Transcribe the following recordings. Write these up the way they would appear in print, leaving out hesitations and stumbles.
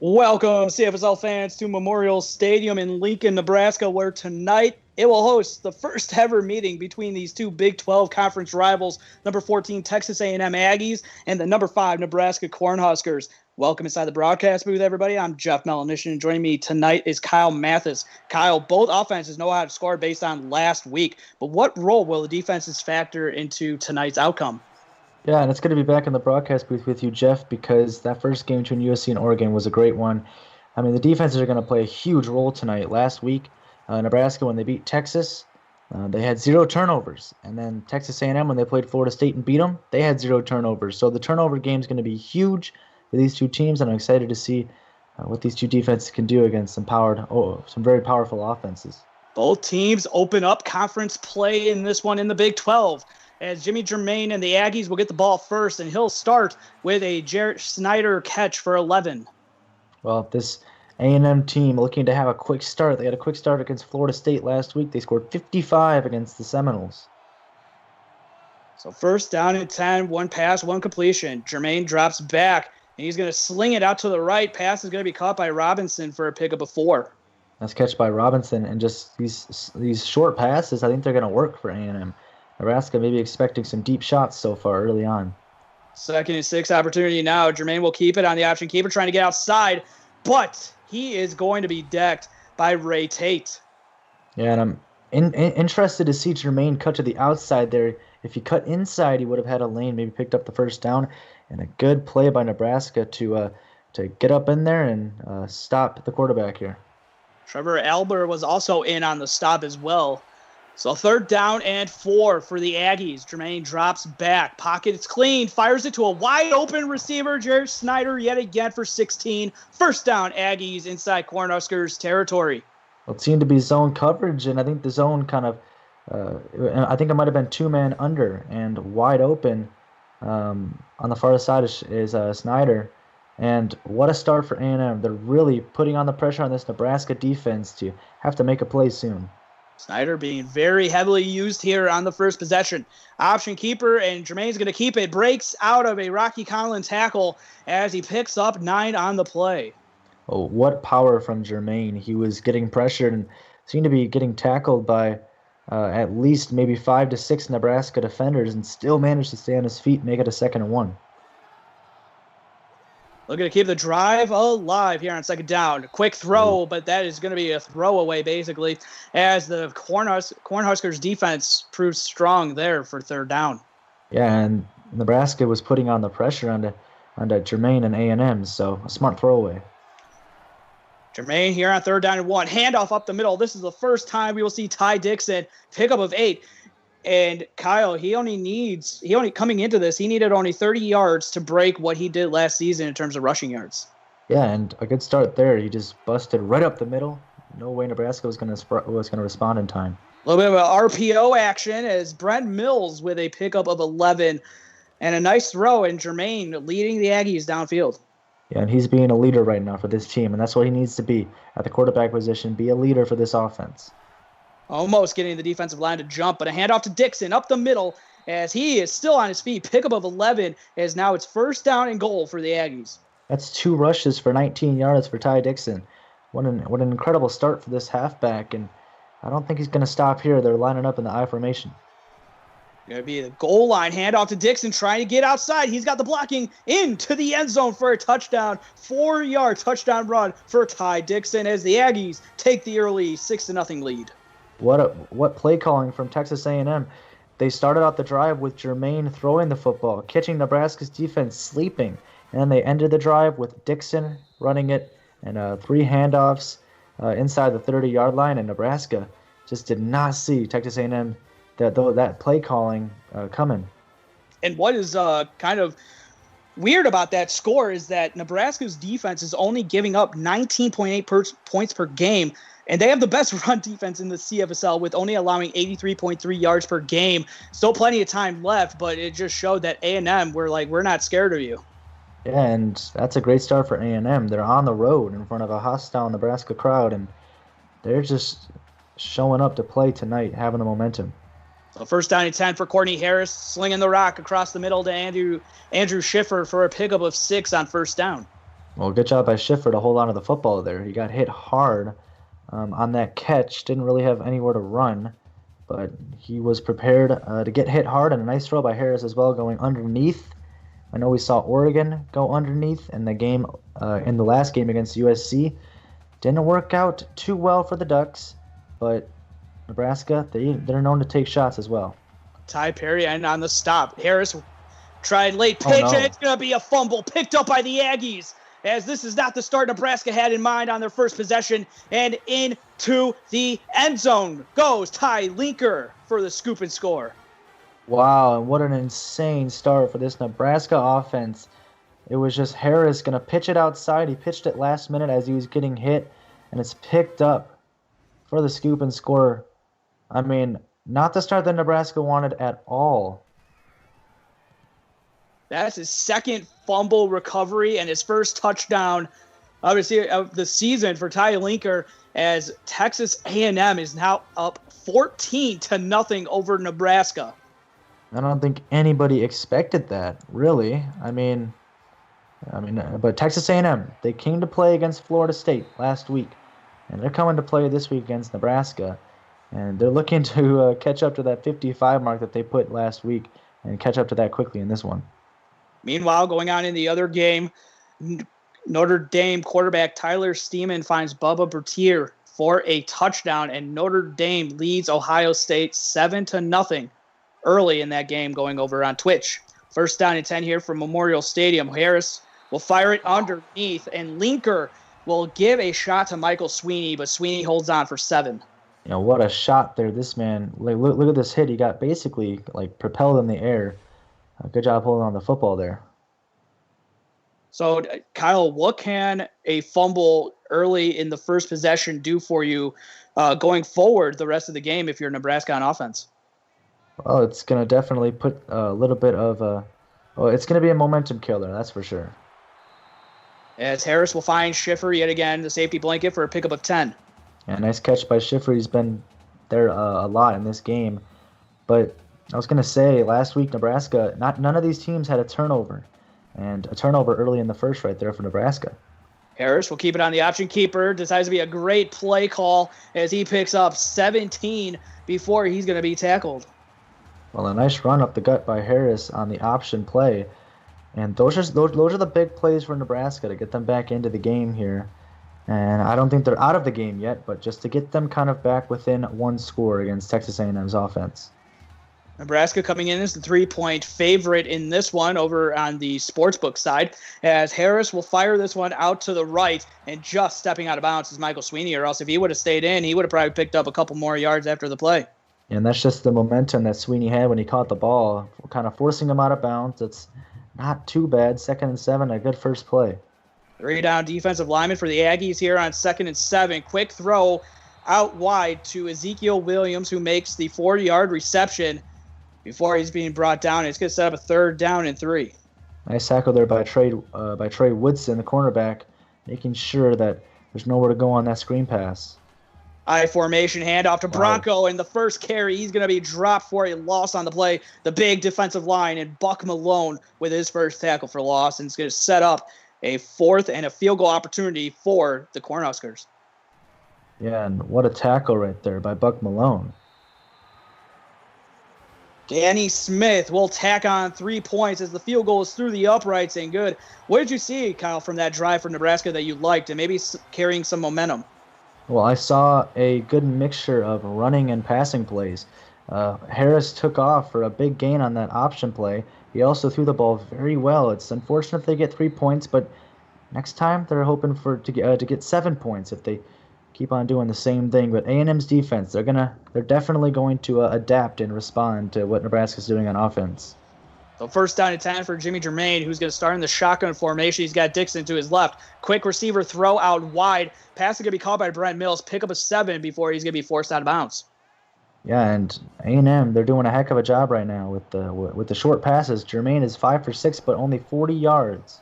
Welcome, CFSL fans, to Memorial Stadium in Lincoln, Nebraska, where tonight it will host the first ever meeting between these two Big 12 conference rivals, number 14 Texas A&M Aggies and the number 5 Nebraska Cornhuskers. Welcome inside the broadcast booth, everybody. I'm Jeff Melanishin, and joining me tonight is Kyle Mathis. Kyle, both offenses know how to score based on last week, but what role will the defenses factor into tonight's outcome? Yeah, and it's good to be back in the broadcast booth with you, Jeff, because that first game between USC and Oregon was a great one. I mean, the defenses are going to play a huge role tonight. Last week, Nebraska, when they beat Texas, they had 0 turnovers. And then Texas A&M, when they played Florida State and beat them, they had 0 turnovers. So the turnover game is going to be huge for these two teams, and I'm excited to see what these two defenses can do against some very powerful offenses. Both teams open up conference play in this one in the Big 12. As Jimmy Germain and the Aggies will get the ball first, and he'll start with a Jarrett Snyder catch for 11. Well, this A&M team looking to have a quick start. They had a quick start against Florida State last week. They scored 55 against the Seminoles. So first down and 10, one pass, one completion. Germain drops back, and he's going to sling it out to the right. Pass is going to be caught by Robinson for a pickup of 4. Nice catch by Robinson, and just these short passes, I think they're going to work for A&M. Nebraska maybe expecting some deep shots so far early on. 2nd and 6 opportunity now. Germain will keep it on the option keeper, trying to get outside, but he is going to be decked by Ray Tate. Yeah, and I'm interested to see Germain cut to the outside there. If he cut inside, he would have had a lane, maybe picked up the first down, and a good play by Nebraska to get up in there and stop the quarterback here. Trevor Albert was also in on the stop as well. So 3rd down and 4 for the Aggies. Germain drops back. Pocket is clean. Fires it to a wide-open receiver. Jarrett Snyder yet again for 16. First down, Aggies inside Cornhuskers territory. Well, it seemed to be zone coverage, and I think the zone kind of I think it might have been 2-man under and wide open on the far side is Snyder. And what a start for A&M. They're really putting on the pressure on this Nebraska defense to have to make a play soon. Snyder being very heavily used here on the first possession. Option keeper, and Germain's going to keep it. Breaks out of a Rocky Conlon tackle as he picks up 9 on the play. Oh, what power from Germain. He was getting pressured and seemed to be getting tackled by at least maybe 5 to 6 Nebraska defenders and still managed to stay on his feet and make it a 2nd and 1. Looking to keep the drive alive here on 2nd down. Quick throw, but that is going to be a throwaway, basically, as the Cornhuskers defense proves strong there for 3rd down. Yeah, and Nebraska was putting on the pressure onto Germain and A&M, so a smart throwaway. Germain here on 3rd down and 1. Handoff up the middle. This is the first time we will see Ty Dixon pickup of 8. And Kyle, he coming into this, he needed only 30 yards to break what he did last season in terms of rushing yards. Yeah, and a good start there. He just busted right up the middle. No way Nebraska was going to respond in time. A little bit of an RPO action as Brent Mills with a pickup of 11 and a nice throw, and Germain leading the Aggies downfield. Yeah, and he's being a leader right now for this team, and that's what he needs to be at the quarterback position, be a leader for this offense. Almost getting the defensive line to jump, but a handoff to Dixon up the middle as he is still on his feet. Pickup of 11 as now it's 1st down and goal for the Aggies. That's 2 rushes for 19 yards for Ty Dixon. What an incredible start for this halfback, and I don't think he's going to stop here. They're lining up in the I formation. Going to be the goal line handoff to Dixon trying to get outside. He's got the blocking into the end zone for a touchdown. 4-yard touchdown run for Ty Dixon as the Aggies take the early 6-0 lead. What play calling from Texas A&M. They started out the drive with Germain throwing the football, catching Nebraska's defense sleeping, and then they ended the drive with Dixon running it and 3 handoffs inside the 30-yard line, and Nebraska just did not see Texas A&M that play calling coming. And what is kind of weird about that score is that Nebraska's defense is only giving up 19.8 points per game. And they have the best run defense in the CFSL with only allowing 83.3 yards per game. Still plenty of time left, but it just showed that A&M, we're not scared of you. Yeah, and that's a great start for A&M. They're on the road in front of a hostile Nebraska crowd, and they're just showing up to play tonight, having the momentum. So 1st down and 10 for Courtney Harris, slinging the rock across the middle to Andrew Schiffer for a pickup of 6 on 1st down. Well, good job by Schiffer to hold on to the football there. He got hit hard on that catch. Didn't really have anywhere to run, but he was prepared to get hit hard, and a nice throw by Harris as well, going underneath. I know we saw Oregon go underneath in the game, in the last game against USC. Didn't work out too well for the Ducks, but Nebraska, they're known to take shots as well. Ty Perry and on the stop. Harris tried late pitch, no. and it's going to be a fumble picked up by the Aggies, as this is not the start Nebraska had in mind on their first possession. And into the end zone goes Ty Linker for the scoop and score. Wow, and what an insane start for this Nebraska offense. It was just Harris going to pitch it outside. He pitched it last minute as he was getting hit, and it's picked up for the scoop and score. I mean, not the start that Nebraska wanted at all. That's his second fumble recovery and his first touchdown of the season for Ty Linker, as Texas A&M is now up 14-0 over Nebraska. I don't think anybody expected that, really. I mean, but Texas A&M, they came to play against Florida State last week, and they're coming to play this week against Nebraska, and they're looking to catch up to that 55 mark that they put last week and catch up to that quickly in this one. Meanwhile, going on in the other game, Notre Dame quarterback Tyler Steeman finds Bubba Bertier for a touchdown, and Notre Dame leads Ohio State 7-0 early in that game, going over on Twitch. First down and 10 here from Memorial Stadium. Harris will fire it underneath, and Linker will give a shot to Michael Sweeney, but Sweeney holds on for 7. You know, what a shot there. This man, look at this hit. He got basically propelled in the air. Good job holding on the football there. So, Kyle, what can a fumble early in the first possession do for you going forward the rest of the game if you're Nebraska on offense? Well, it's going to definitely put a little bit of it's going to be a momentum killer, that's for sure. As Harris will find Schiffer yet again, the safety blanket, for a pickup of 10. Yeah, nice catch by Schiffer. He's been there a lot in this game. But I was going to say, last week, Nebraska, none of these teams had a turnover. And a turnover early in the first right there for Nebraska. Harris will keep it on the option keeper. Decides to be a great play call as he picks up 17 before he's going to be tackled. Well, a nice run up the gut by Harris on the option play. And those are the big plays for Nebraska to get them back into the game here. And I don't think they're out of the game yet, but just to get them kind of back within one score against Texas A&M's offense. Nebraska coming in as the 3-point favorite in this one over on the sportsbook side, as Harris will fire this one out to the right, and just stepping out of bounds is Michael Sweeney, or else if he would have stayed in, he would have probably picked up a couple more yards after the play. And that's just the momentum that Sweeney had when he caught the ball, kind of forcing him out of bounds. It's not too bad. 2nd and 7, a good first play. 3 down defensive lineman for the Aggies here on 2nd and 7. Quick throw out wide to Ezekiel Williams, who makes the 40-yard reception before he's being brought down. It's going to set up a 3rd down and 3. Nice tackle there by Trey Woodson, the cornerback, making sure that there's nowhere to go on that screen pass. I formation handoff to Bronco, and the first carry, he's going to be dropped for a loss on the play. The big defensive line, and Buck Malone with his first tackle for loss, and it's going to set up a 4th and a field goal opportunity for the Cornhuskers. Yeah, and what a tackle right there by Buck Malone. Danny Smith will tack on 3 points as the field goal is through the uprights and good. What did you see, Kyle, from that drive for Nebraska that you liked and maybe carrying some momentum? Well, I saw a good mixture of running and passing plays. Harris took off for a big gain on that option play. He also threw the ball very well. It's unfortunate they get 3 points, but next time they're hoping to get 7 points if they keep on doing the same thing. But A&M's defense, they're definitely going to adapt and respond to what Nebraska's doing on offense. So 1st down and 10 for Jimmy Germain, who's going to start in the shotgun formation. He's got Dixon to his left. Quick receiver throw out wide. Pass is going to be caught by Brent Mills. Pick up a 7 before he's going to be forced out of bounds. Yeah, and A&M, they're doing a heck of a job right now with the short passes. Germain is 5 for 6, but only 40 yards.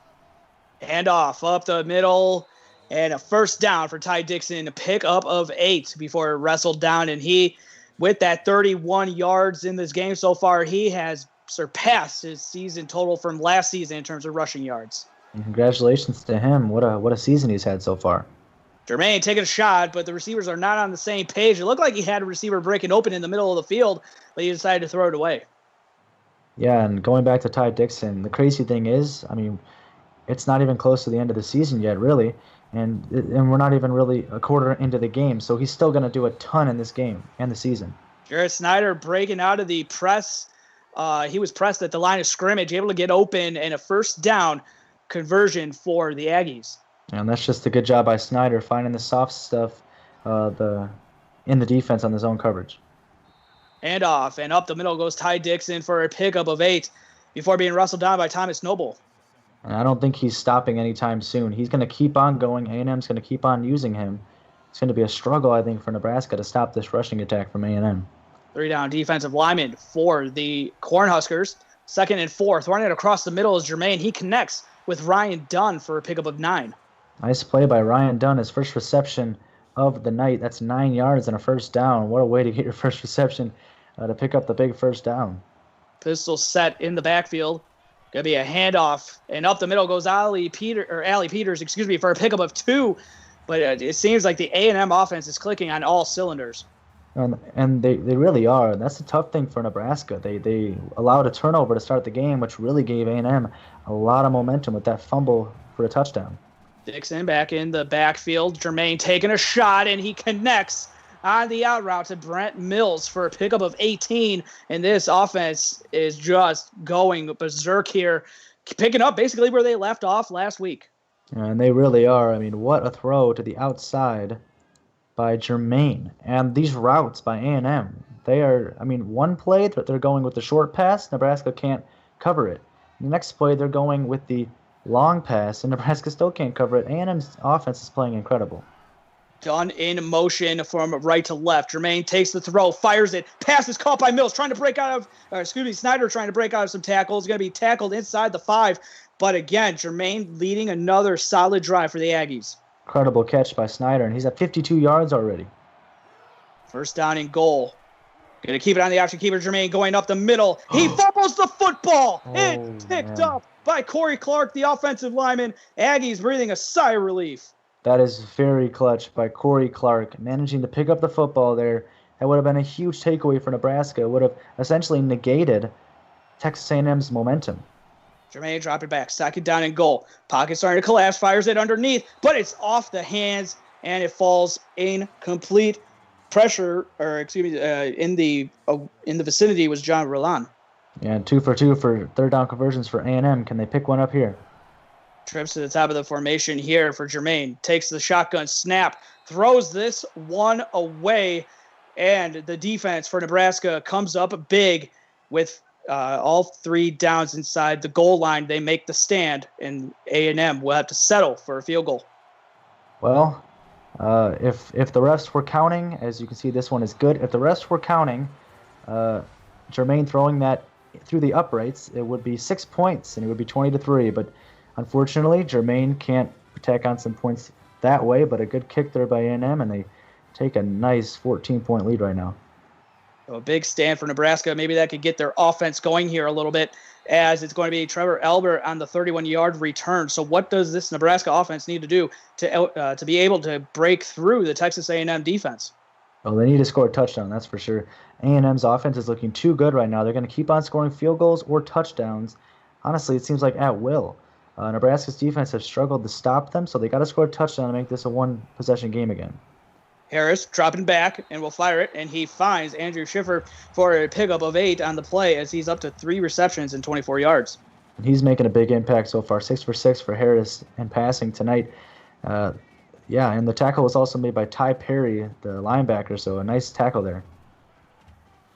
Hand off up the middle, and a 1st down for Ty Dixon. A pick up of 8 before it wrestled down, and he, with that 31 yards in this game so far, he has surpassed his season total from last season in terms of rushing yards. And congratulations to him. What a season he's had so far. Jermaine taking a shot, but the receivers are not on the same page. It looked like he had a receiver breaking open in the middle of the field, but he decided to throw it away. Yeah, and going back to Ty Dixon, the crazy thing is, I mean, it's not even close to the end of the season yet, really, and we're not even really a quarter into the game, so he's still going to do a ton in this game and the season. Jarrett Snyder breaking out of the press. He was pressed at the line of scrimmage, able to get open, and a first down conversion for the Aggies. And that's just a good job by Snyder finding the soft stuff in the defense on the zone coverage. And off, and up the middle goes Ty Dixon for a pickup of 8 before being wrestled down by Thomas Noble. And I don't think he's stopping anytime soon. He's going to keep on going. A&M's going to keep on using him. It's going to be a struggle, I think, for Nebraska to stop this rushing attack from A&M. 3 down defensive lineman for the Cornhuskers. 2nd and 4. Running it across the middle is Jermaine. He connects with Ryan Dunn for a pickup of 9. Nice play by Ryan Dunn. His first reception of the night. That's 9 yards and a first down. What a way to get your first reception to pick up the big first down. Pistol set in the backfield. Gonna be a handoff, and up the middle goes Allie Peters, for a pickup of 2. But it seems like the A&M offense is clicking on all cylinders. And they really are. And that's the tough thing for Nebraska. They allowed a turnover to start the game, which really gave A&M a lot of momentum with that fumble for a touchdown. Dixon back in the backfield. Jermaine taking a shot, and he connects on the out route to Brent Mills for a pickup of 18. And this offense is just going berserk here, picking up basically where they left off last week. And they really are. I mean, what a throw to the outside by Jermaine. And these routes by A&M, they are, I mean, one play that they're going with the short pass, Nebraska can't cover it. The next play, they're going with the long pass, and Nebraska still can't cover it. A&M's offense is playing incredible. Dunn in motion from right to left. Jermaine takes the throw, fires it. Pass is caught by Mills, Snyder trying to break out of some tackles. Going to be tackled inside the 5. But again, Jermaine leading another solid drive for the Aggies. Incredible catch by Snyder, and he's at 52 yards already. First down and goal. Going to keep it on the option keeper. Jermaine going up the middle. He fumbles the football. It's picked up by Corey Clark, the offensive lineman. Aggies breathing a sigh of relief. That is very clutch by Corey Clark, managing to pick up the football there. That would have been a huge takeaway for Nebraska. It would have essentially negated Texas A&M's momentum. Jermaine dropped it back, 2nd down and goal. Pocket starting to collapse, fires it underneath, but it's off the hands, and it falls incomplete. Pressure, in the vicinity was John Roland. Yeah, 2 for 2 for third down conversions for A&M. Can they pick one up here? Trips to the top of the formation here for Jermaine. Takes the shotgun snap, throws this one away, and the defense for Nebraska comes up big with all 3 downs inside the goal line. They make the stand, and A&M will have to settle for a field goal. Well, if the refs were counting, as you can see, this one is good. If the refs were counting, Jermaine throwing that through the uprights, it would be 6 points, and it would be 20-3. But unfortunately, Jermaine can't tack on some points that way, but a good kick there by A&M, and they take a nice 14-point lead right now. So a big stand for Nebraska. Maybe that could get their offense going here a little bit, as it's going to be Trevor Elber on the 31-yard return. So what does this Nebraska offense need to do to be able to break through the Texas A&M defense? Well, they need to score a touchdown, that's for sure. A&M's offense is looking too good right now. They're going to keep on scoring field goals or touchdowns. Honestly, it seems like at will. Nebraska's defense has struggled to stop them, so they got to score a touchdown to make this a one-possession game again. Harris dropping back and will fire it, and he finds Andrew Schiffer for a pickup of 8 on the play as he's up to 3 receptions and 24 yards. And he's making a big impact so far. 6 for 6 for Harris in passing tonight. And the tackle was also made by Ty Perry, the linebacker, so a nice tackle there.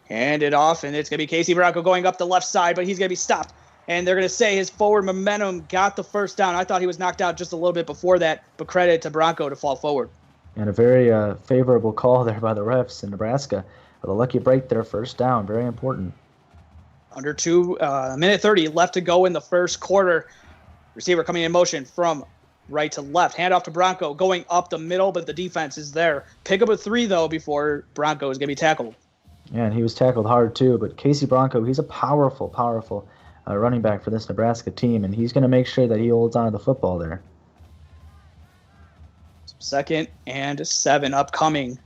Hand it off, and it's going to be Casey Bronco going up the left side, but he's going to be stopped. And they're going to say his forward momentum got the first down. I thought he was knocked out just a little bit before that, but credit to Bronco to fall forward. And a very favorable call there by the refs in Nebraska. With a lucky break there, first down, very important. Under minute 30 left to go in the first quarter. Receiver coming in motion from right to left. Hand off to Bronco, going up the middle, but the defense is there. Pick up a 3, though, before Bronco is going to be tackled. Yeah, and he was tackled hard, too. But Casey Bronco, he's a powerful running back for this Nebraska team, and he's going to make sure that he holds on to the football there. 2nd and 7 upcoming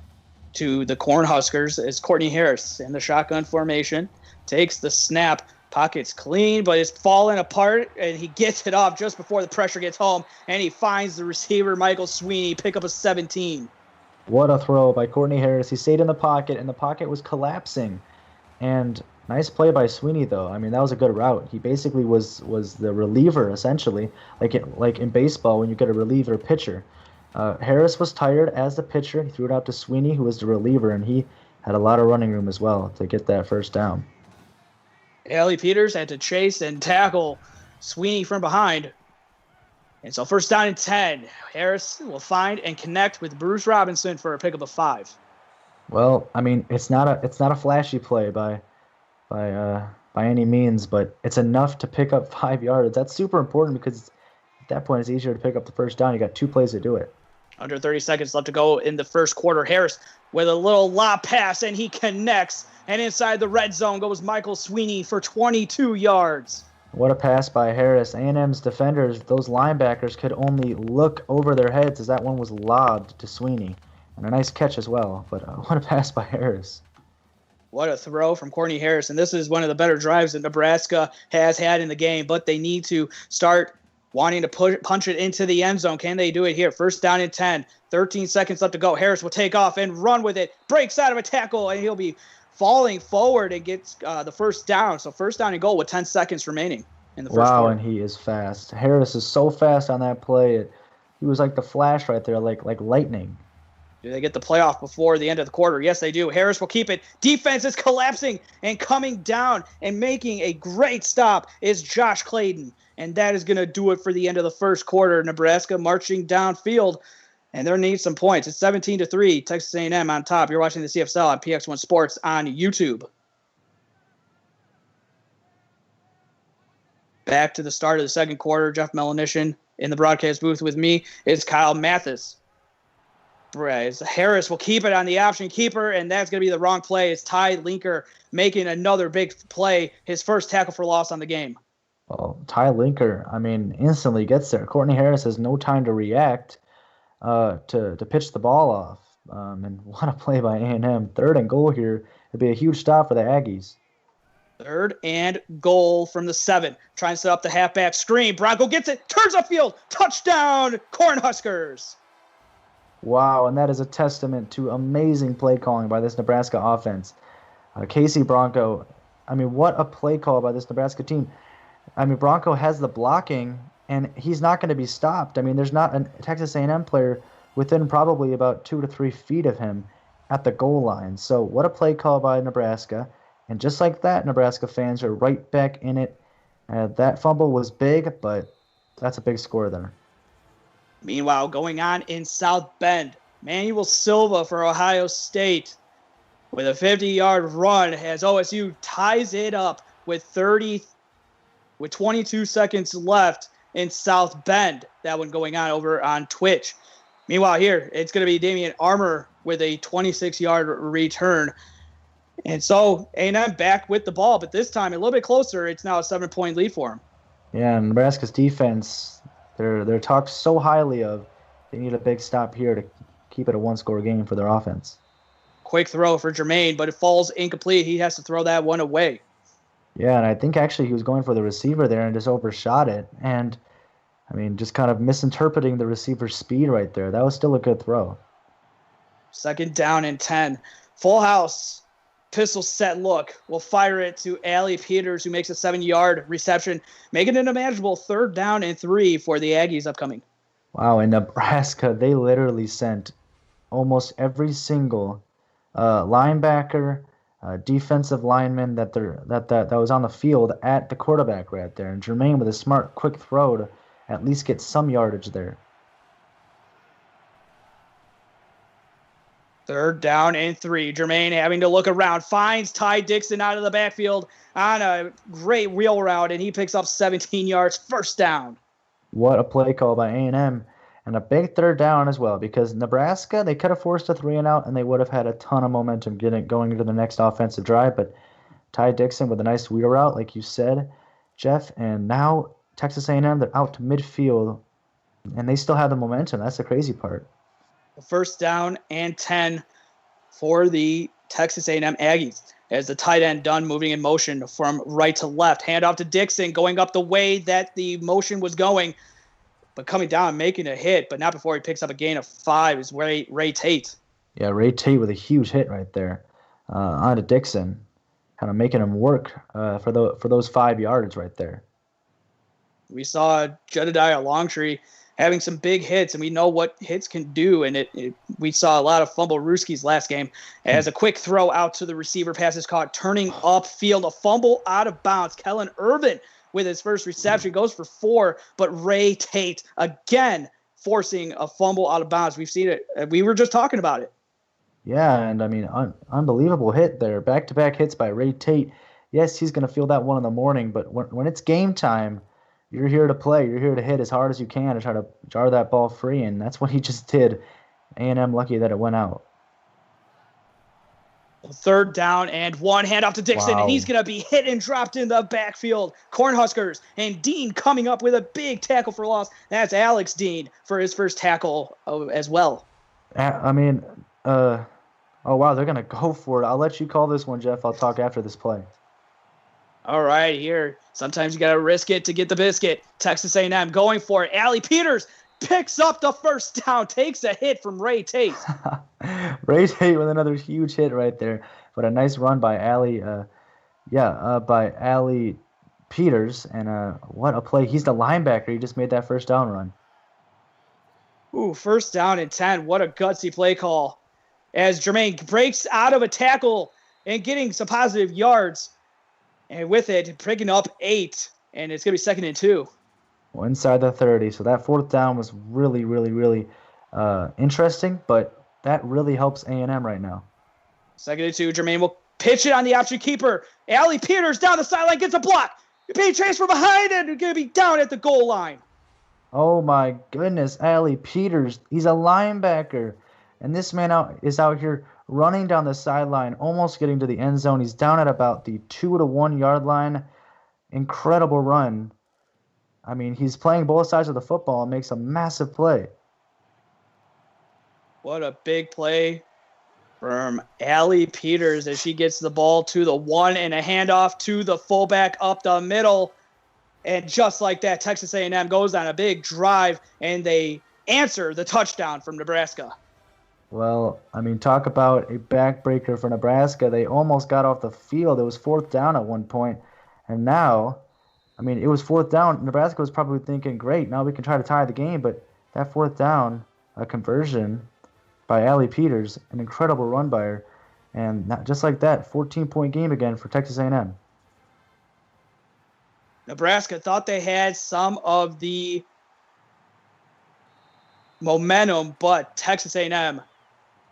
to the Cornhuskers as Courtney Harris in the shotgun formation takes the snap. Pocket's clean, but it's falling apart, and he gets it off just before the pressure gets home, and he finds the receiver, Michael Sweeney, pick up a 17. What a throw by Courtney Harris. He stayed in the pocket, and the pocket was collapsing. And nice play by Sweeney, though. I mean, that was a good route. He basically was the reliever, essentially, like in baseball when you get a reliever pitcher. Harris was tired as the pitcher. He threw it out to Sweeney, who was the reliever, and he had a lot of running room as well to get that first down. Allie Peters had to chase and tackle Sweeney from behind. And so 1st down and 10. Harris will find and connect with Bruce Robinson for a pickup of 5. Well, I mean, it's not a flashy play by any means, but it's enough to pick up 5 yards. That's super important because at that point it's easier to pick up the first down. You got 2 plays to do it. Under 30 seconds left to go in the first quarter. Harris with a little lob pass, and he connects. And inside the red zone goes Michael Sweeney for 22 yards. What a pass by Harris. A&M's defenders, those linebackers, could only look over their heads as that one was lobbed to Sweeney. And a nice catch as well. But what a pass by Harris. What a throw from Courtney Harris. And this is one of the better drives that Nebraska has had in the game. But they need to start wanting to punch it into the end zone. Can they do it here? 1st down and 10. 13 seconds left to go. Harris will take off and run with it. Breaks out of a tackle, and he'll be falling forward and gets the first down. So 1st down and goal with 10 seconds remaining in the first quarter. Wow, and he is fast. Harris is so fast on that play. He was like the Flash right there, like lightning. Do they get the playoff before the end of the quarter? Yes, they do. Harris will keep it. Defense is collapsing, and coming down and making a great stop is Josh Clayton. And that is going to do it for the end of the first quarter. Nebraska marching downfield, and they need some points. It's 17-3, Texas A&M on top. You're watching the CFSL on PX1 Sports on YouTube. Back to the start of the second quarter. Jeff Melanishin in the broadcast booth with me is Kyle Mathis. Harris will keep it on the option keeper, and that's going to be the wrong play. It's Ty Linker making another big play, his first tackle for loss on the game. Well, Ty Linker, I mean, instantly gets there. Courtney Harris has no time to react to pitch the ball off. And what a play by A&M. 3rd and goal here. It'd be a huge stop for the Aggies. 3rd and goal from the 7. Trying to set up the halfback screen. Bronco gets it, turns upfield. Touchdown, Cornhuskers. Wow, and that is a testament to amazing play calling by this Nebraska offense. Casey Bronco, I mean, what a play call by this Nebraska team. I mean, Bronco has the blocking, and he's not going to be stopped. I mean, there's not a Texas A&M player within probably about 2 to 3 feet of him at the goal line. So what a play call by Nebraska. And just like that, Nebraska fans are right back in it. That fumble was big, but that's a big score there. Meanwhile, going on in South Bend, Manuel Silva for Ohio State with a 50-yard run as OSU ties it up with 22 seconds left in South Bend. That one going on over on Twitch. Meanwhile, here, it's going to be Damian Armour with a 26-yard return. And so A&M back with the ball, but this time a little bit closer. It's now a 7-point lead for him. Yeah, and Nebraska's defense, they're talked so highly of. They need a big stop here to keep it a one-score game for their offense. Quick throw for Jermaine, but it falls incomplete. He has to throw that one away. Yeah, and I think actually he was going for the receiver there and just overshot it. And, I mean, just kind of misinterpreting the receiver's speed right there. That was still a good throw. 2nd down and 10. Full house. Pistol set look. We'll fire it to Allie Peters, who makes a 7-yard reception, making it a manageable 3rd down and 3 for the Aggies upcoming. Wow, in Nebraska, they literally sent almost every single linebacker, defensive lineman that was on the field at the quarterback right there. And Jermaine with a smart, quick throw to at least get some yardage there. 3rd down and 3. Jermaine having to look around, finds Ty Dixon out of the backfield on a great wheel route, and he picks up 17 yards, 1st down. What a play call by A&M, and a big 3rd down as well, because Nebraska, they could have forced a 3-and-out, and they would have had a ton of momentum going into the next offensive drive, but Ty Dixon with a nice wheel route, like you said, Jeff, and now Texas A&M, they're out to midfield, and they still have the momentum. That's the crazy part. First down and 10 for the Texas A&M Aggies as the tight end done moving in motion from right to left. Handoff to Dixon, going up the way that the motion was going, but coming down, making a hit, but not before he picks up a gain of 5 is Ray Tate. Yeah, Ray Tate with a huge hit right there onto Dixon, kind of making him work for those 5 yards right there. We saw Jedediah Longtree having some big hits, and we know what hits can do. And we saw a lot of fumble Rooskies last game as a quick throw out to the receiver, pass is caught, turning upfield, a fumble out of bounds. Kellen Irvin with his first reception goes for 4, but Ray Tate again forcing a fumble out of bounds. We've seen it. We were just talking about it. Yeah, and I mean, unbelievable hit there. Back-to-back hits by Ray Tate. Yes, he's going to feel that one in the morning, but when it's game time, you're here to play. You're here to hit as hard as you can to try to jar that ball free, and that's what he just did. A&M lucky that it went out. Third down and 1, handoff to Dixon, Wow. and he's going to be hit and dropped in the backfield. Cornhuskers and Dean coming up with a big tackle for loss. That's Alex Dean for his first tackle as well. Oh, wow, they're going to go for it. I'll let you call this one, Jeff. I'll talk after this play. All right, here. Sometimes you got to risk it to get the biscuit. Texas A&M going for it. Allie Peters picks up the first down, takes a hit from Ray Tate. Ray Tate with another huge hit right there. But a nice run by Allie Peters. And what a play. He's the linebacker. He just made that first down run. Ooh, first down and 10. What a gutsy play call. As Jermaine breaks out of a tackle and getting some positive yards. And with it, picking up 8. And it's going to be 2nd and 2. Well, inside the 30. So that fourth down was really, really, really interesting. But that really helps A&M right now. 2nd and 2. Jermaine will pitch it on the option keeper. Allie Peters down the sideline, gets a block. Being transferred behind and going to be down at the goal line. Oh, my goodness. Allie Peters, he's a linebacker. And this man is out here running down the sideline, almost getting to the end zone. He's down at about the 2 to 1 yard line. Incredible run. I mean, he's playing both sides of the football and makes a massive play. What a big play from Allie Peters as she gets the ball to the 1 and a handoff to the fullback up the middle. And just like that, Texas A&M goes on a big drive, and they answer the touchdown from Nebraska. Well, I mean, talk about a backbreaker for Nebraska. They almost got off the field. It was 4th down at one point. And now, I mean, it was 4th down. Nebraska was probably thinking, great, now we can try to tie the game. But that 4th down, a conversion by Allie Peters, an incredible run by her. And just like that, 14-point game again for Texas A&M. Nebraska thought they had some of the momentum, but Texas A&M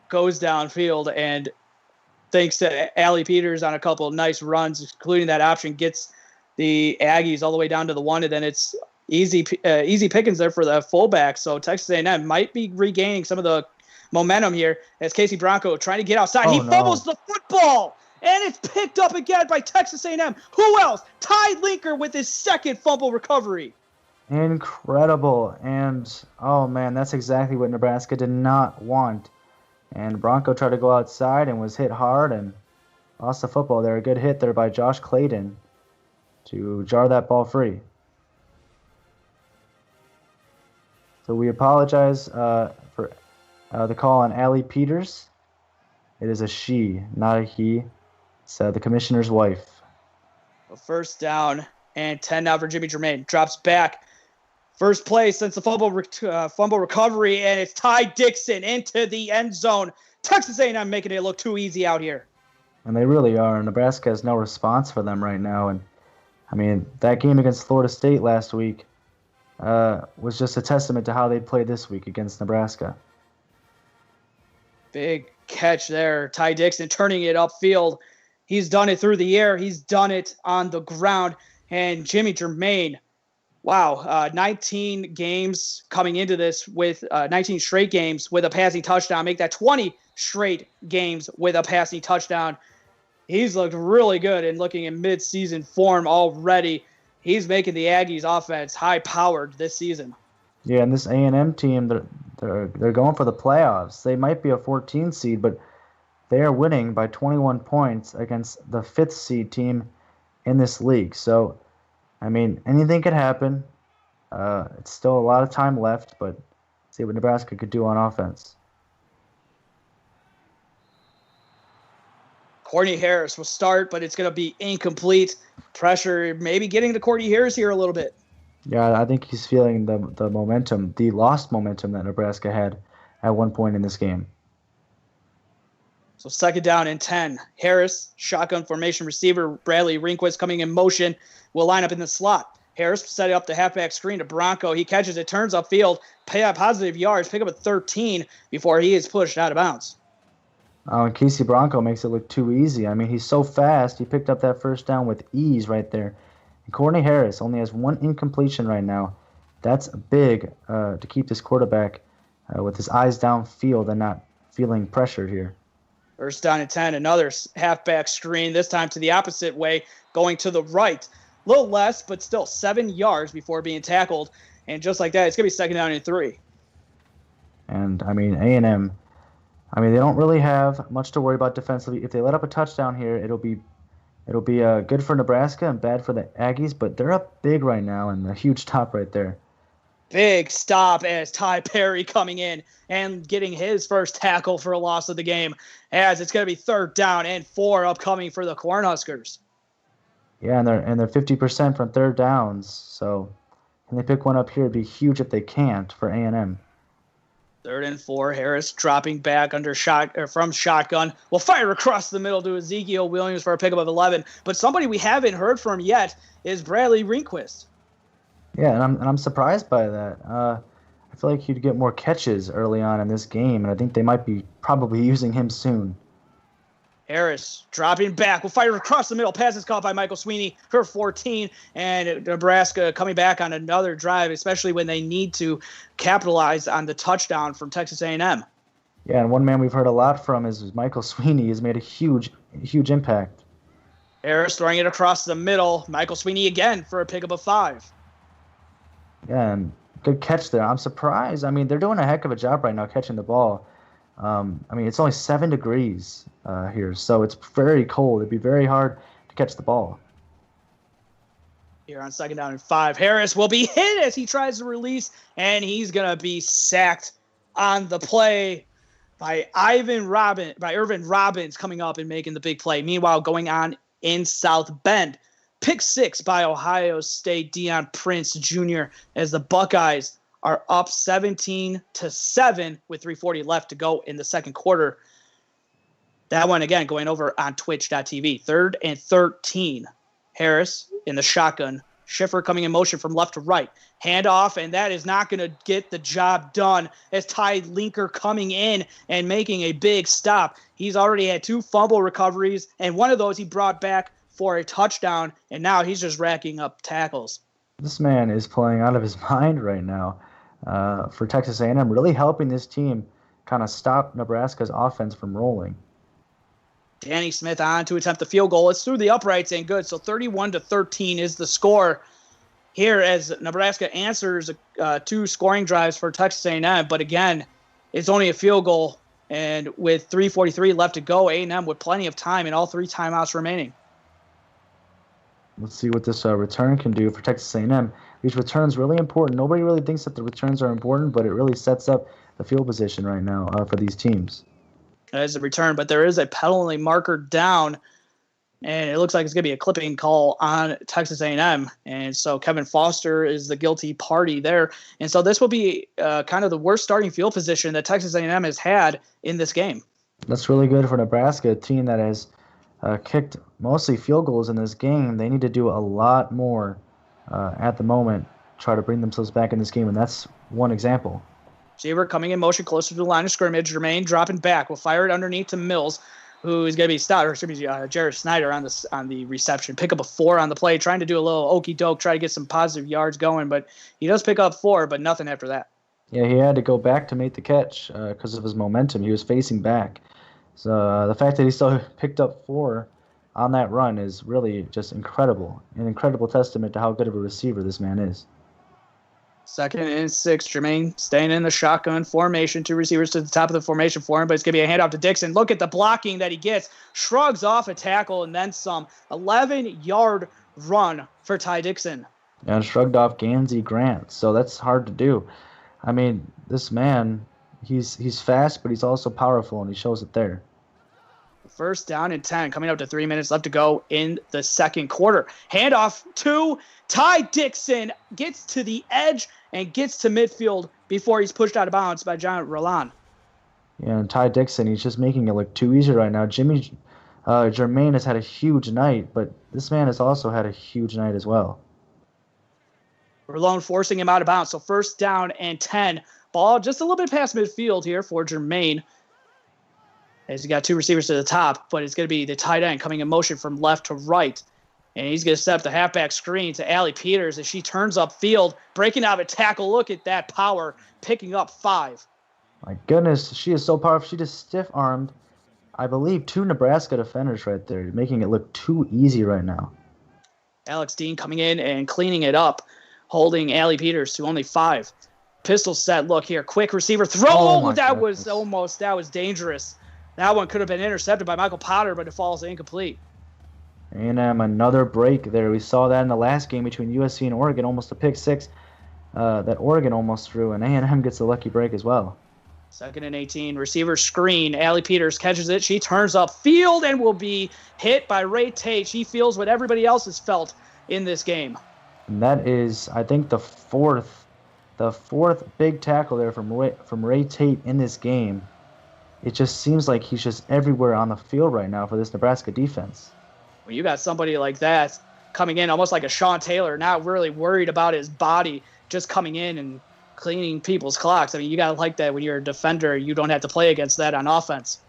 goes downfield, and thanks to Allie Peters on a couple of nice runs, including that option, gets the Aggies all the way down to the 1, and then it's easy pickings there for the fullback. So Texas A&M might be regaining some of the momentum here as Casey Bronco trying to get outside. He fumbles the football, and it's picked up again by Texas A&M. Who else? Ty Linker with his 2nd fumble recovery. Incredible. And, oh, man, that's exactly what Nebraska did not want. And Bronco tried to go outside and was hit hard and lost the football there. A good hit there by Josh Clayton to jar that ball free. So we apologize for the call on Allie Peters. It is a she, not a he. It's the commissioner's wife. A first down and 10 now for Jimmy Jermaine. Drops back. First play since the fumble recovery, and it's Ty Dixon into the end zone. Texas A&M making it look too easy out here. And they really are. Nebraska has no response for them right now. And, I mean, that game against Florida State last week was just a testament to how they played this week against Nebraska. Big catch there. Ty Dixon turning it upfield. He's done it through the air. He's done it on the ground. And Jimmy Jermaine, wow, 19 games coming into this with 19 straight games with a passing touchdown. Make that 20 straight games with a passing touchdown. He's looked really good and looking in mid-season form already. He's making the Aggies offense high-powered this season. Yeah, and this A&M team, they're going for the playoffs. They might be a 14 seed, but they are winning by 21 points against the 5th seed team in this league. So, I mean, anything could happen. It's still a lot of time left, but see what Nebraska could do on offense. Courtney Harris will start, but it's going to be incomplete. Pressure maybe getting to Courtney Harris here a little bit. Yeah, I think he's feeling the momentum, the lost momentum that Nebraska had at one point in this game. So 2nd down and 10. Harris, shotgun formation receiver. Bradley Rehnquist coming in motion. Will line up in the slot. Harris set it up the halfback screen to Bronco. He catches it, turns upfield, positive yards, pick up a 13 before he is pushed out of bounds. And Casey Bronco makes it look too easy. I mean, he's so fast. He picked up that first down with ease right there. And Courtney Harris only has 1 incompletion right now. That's big to keep this quarterback with his eyes downfield and not feeling pressured here. 1st down and 10, another halfback screen, this time to the opposite way, going to the right. A little less, but still 7 yards before being tackled. And just like that, it's going to be 2nd down and 3. And, I mean, A&M, they don't really have much to worry about defensively. If they let up a touchdown here, it'll be good for Nebraska and bad for the Aggies, but they're up big right now and a huge stop right there. Big stop as Ty Perry coming in and getting his first tackle for a loss of the game, as it's going to be 3rd down and 4 upcoming for the Cornhuskers. Yeah, and they're 50% from 3rd downs, so can they pick one up here? It'd be huge if they can't for A&M. 3rd and 4, Harris dropping back from shotgun. Will fire across the middle to Ezekiel Williams for a pickup of 11. But somebody we haven't heard from yet is Bradley Rehnquist. Yeah, and I'm surprised by that. I feel like he'd get more catches early on in this game, and I think they might be probably using him soon. Harris dropping back, will fire across the middle. Pass is caught by Michael Sweeney for 14, and Nebraska coming back on another drive, especially when they need to capitalize on the touchdown from Texas A&M. Yeah, and one man we've heard a lot from is Michael Sweeney. He's made a huge impact. Harris throwing it across the middle. Michael Sweeney again for a pickup of 5. Yeah, and good catch there. I'm surprised. I mean, they're doing a heck of a job right now catching the ball. It's only 7 degrees here, so it's very cold. It'd be very hard to catch the ball. Here on 2nd down and 5, Harris will be hit as he tries to release, and he's going to be sacked on the play by Irvin Robbins coming up and making the big play. Meanwhile, going on in South Bend, pick 6 by Ohio State Deion Prince Jr. as the Buckeyes are up 17-7 with 3:40 left to go in the 2nd quarter. That one, again, going over on twitch.tv. 3rd and 13. Harris in the shotgun. Schiffer coming in motion from left to right. Handoff, and that is not going to get the job done as Ty Linker coming in and making a big stop. He's already had 2 fumble recoveries, and one of those he brought back for a touchdown, and now he's just racking up tackles. This man is playing out of his mind right now for Texas A&M, really helping this team kind of stop Nebraska's offense from rolling. Danny Smith on to attempt the field goal. It's through the uprights and good. So 31-13 is the score here as Nebraska answers 2 scoring drives for Texas A&M. But again, it's only a field goal, and with 3:43 left to go, A&M with plenty of time and all 3 timeouts remaining. Let's see what this return can do for Texas A&M. These returns really important. Nobody really thinks that the returns are important, but it really sets up the field position right now for these teams. As a return, but there is a penalty marker down, and it looks like it's going to be a clipping call on Texas A&M. And so Kevin Foster is the guilty party there. And so this will be kind of the worst starting field position that Texas A&M has had in this game. That's really good for Nebraska, a team that has kicked mostly field goals in this game. They need to do a lot more at the moment, try to bring themselves back in this game, and that's one example. Receiver coming in motion closer to the line of scrimmage. Jermaine dropping back. Will fire it underneath to Mills, who is going to be stopped. Or excuse me, Jared Snyder on the reception. Pick up a 4 on the play, trying to do a little okey doke, try to get some positive yards going, but he does pick up 4, but nothing after that. Yeah, he had to go back to make the catch because of his momentum. He was facing back. So the fact that he still picked up 4 on that run is really just incredible. An incredible testament to how good of a receiver this man is. 2nd and 6. Jermaine staying in the shotgun formation. 2 receivers to the top of the formation for him, but it's going to be a handoff to Dixon. Look at the blocking that he gets. Shrugs off a tackle and then some. 11-yard run for Ty Dixon. And shrugged off Gansey Grant, so that's hard to do. I mean, this man, he's fast, but he's also powerful, and he shows it there. 1st down and 10, coming up to 3 minutes left to go in the 2nd quarter. Handoff to Ty Dixon, gets to the edge and gets to midfield before he's pushed out of bounds by John Roland. Yeah, and Ty Dixon, he's just making it look too easy right now. Jermaine has had a huge night, but this man has also had a huge night as well. Roland forcing him out of bounds, so 1st down and 10. Ball just a little bit past midfield here for Jermaine. As he got 2 receivers to the top, but it's going to be the tight end coming in motion from left to right. And he's going to set up the halfback screen to Allie Peters as she turns upfield, breaking out of a tackle. Look at that power, picking up 5. My goodness, she is so powerful. She just stiff-armed, I believe, 2 Nebraska defenders right there, making it look too easy right now. Alex Dean coming in and cleaning it up, holding Allie Peters to only 5. Pistol set look here. Quick receiver throw. Oh, that was dangerous. That one could have been intercepted by Michael Potter, but it falls incomplete. A&M, another break there. We saw that in the last game between USC and Oregon, almost a pick 6 that Oregon almost threw, and A&M gets a lucky break as well. 2nd and 18, receiver screen. Allie Peters catches it. She turns upfield and will be hit by Ray Tate. She feels what everybody else has felt in this game. And that is, I think, the fourth big tackle there from Ray Tate in this game. It just seems like he's just everywhere on the field right now for this Nebraska defense. When you got somebody like that coming in, almost like a Sean Taylor, not really worried about his body, just coming in and cleaning people's clocks. I mean, you got to like that when you're a defender. You don't have to play against that on offense.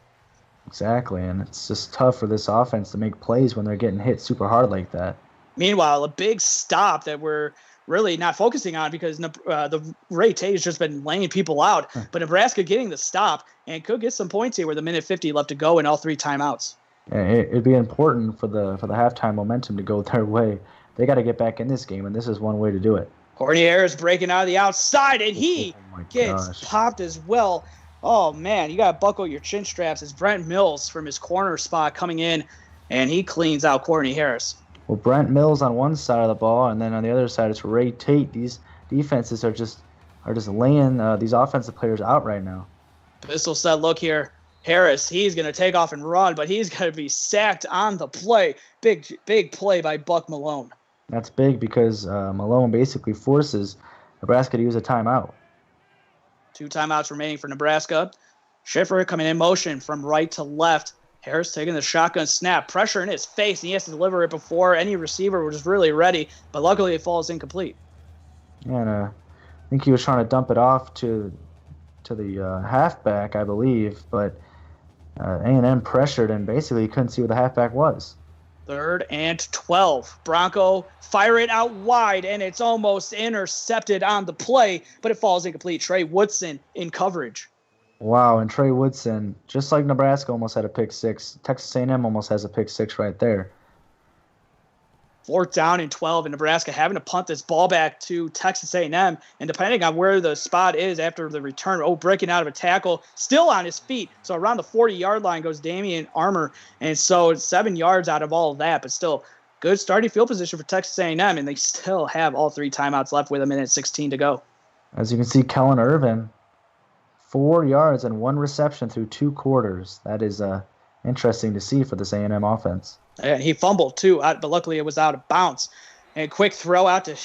Exactly, and it's just tough for this offense to make plays when they're getting hit super hard like that. Meanwhile, a big stop that we're really not focusing on because the Ray Tate has just been laying people out. But Nebraska getting the stop and could get some points here with a minute 50 left to go and all 3 timeouts. Yeah, it'd be important for the halftime momentum to go their way. They got to get back in this game, and this is one way to do it. Courtney Harris breaking out of the outside, and he gets popped as well. Oh, man, you got to buckle your chin straps as Brent Mills from his corner spot coming in, and he cleans out Courtney Harris. Well, Brent Mills on one side of the ball, and then on the other side it's Ray Tate. These defenses are just laying these offensive players out right now. Pistol set look here. Harris, he's going to take off and run, but he's going to be sacked on the play. Big play by Buck Malone. That's big because Malone basically forces Nebraska to use a timeout. 2 timeouts remaining for Nebraska. Schiffer coming in motion from right to left. Harris taking the shotgun snap, pressure in his face, and he has to deliver it before any receiver was really ready, but luckily it falls incomplete. Yeah, and I think he was trying to dump it off to the halfback, I believe, but A&M pressured and basically couldn't see where the halfback was. 3rd and 12. Bronco fire it out wide, and it's almost intercepted on the play, but it falls incomplete. Trey Woodson in coverage. Wow, and Trey Woodson, just like Nebraska almost had a pick 6, Texas A&M almost has a pick 6 right there. 4th down and 12, and Nebraska having to punt this ball back to Texas A&M, and depending on where the spot is after the return, breaking out of a tackle, still on his feet, so around the 40-yard line goes Damian Armour, and so 7 yards out of all of that, but still good starting field position for Texas A&M, and they still have all 3 timeouts left with a minute 16 to go. As you can see, Kellen Irvin, 4 yards and 1 reception through 2 quarters. That is interesting to see for this A&M offense. And he fumbled too, but luckily it was out of bounds. And quick throw out to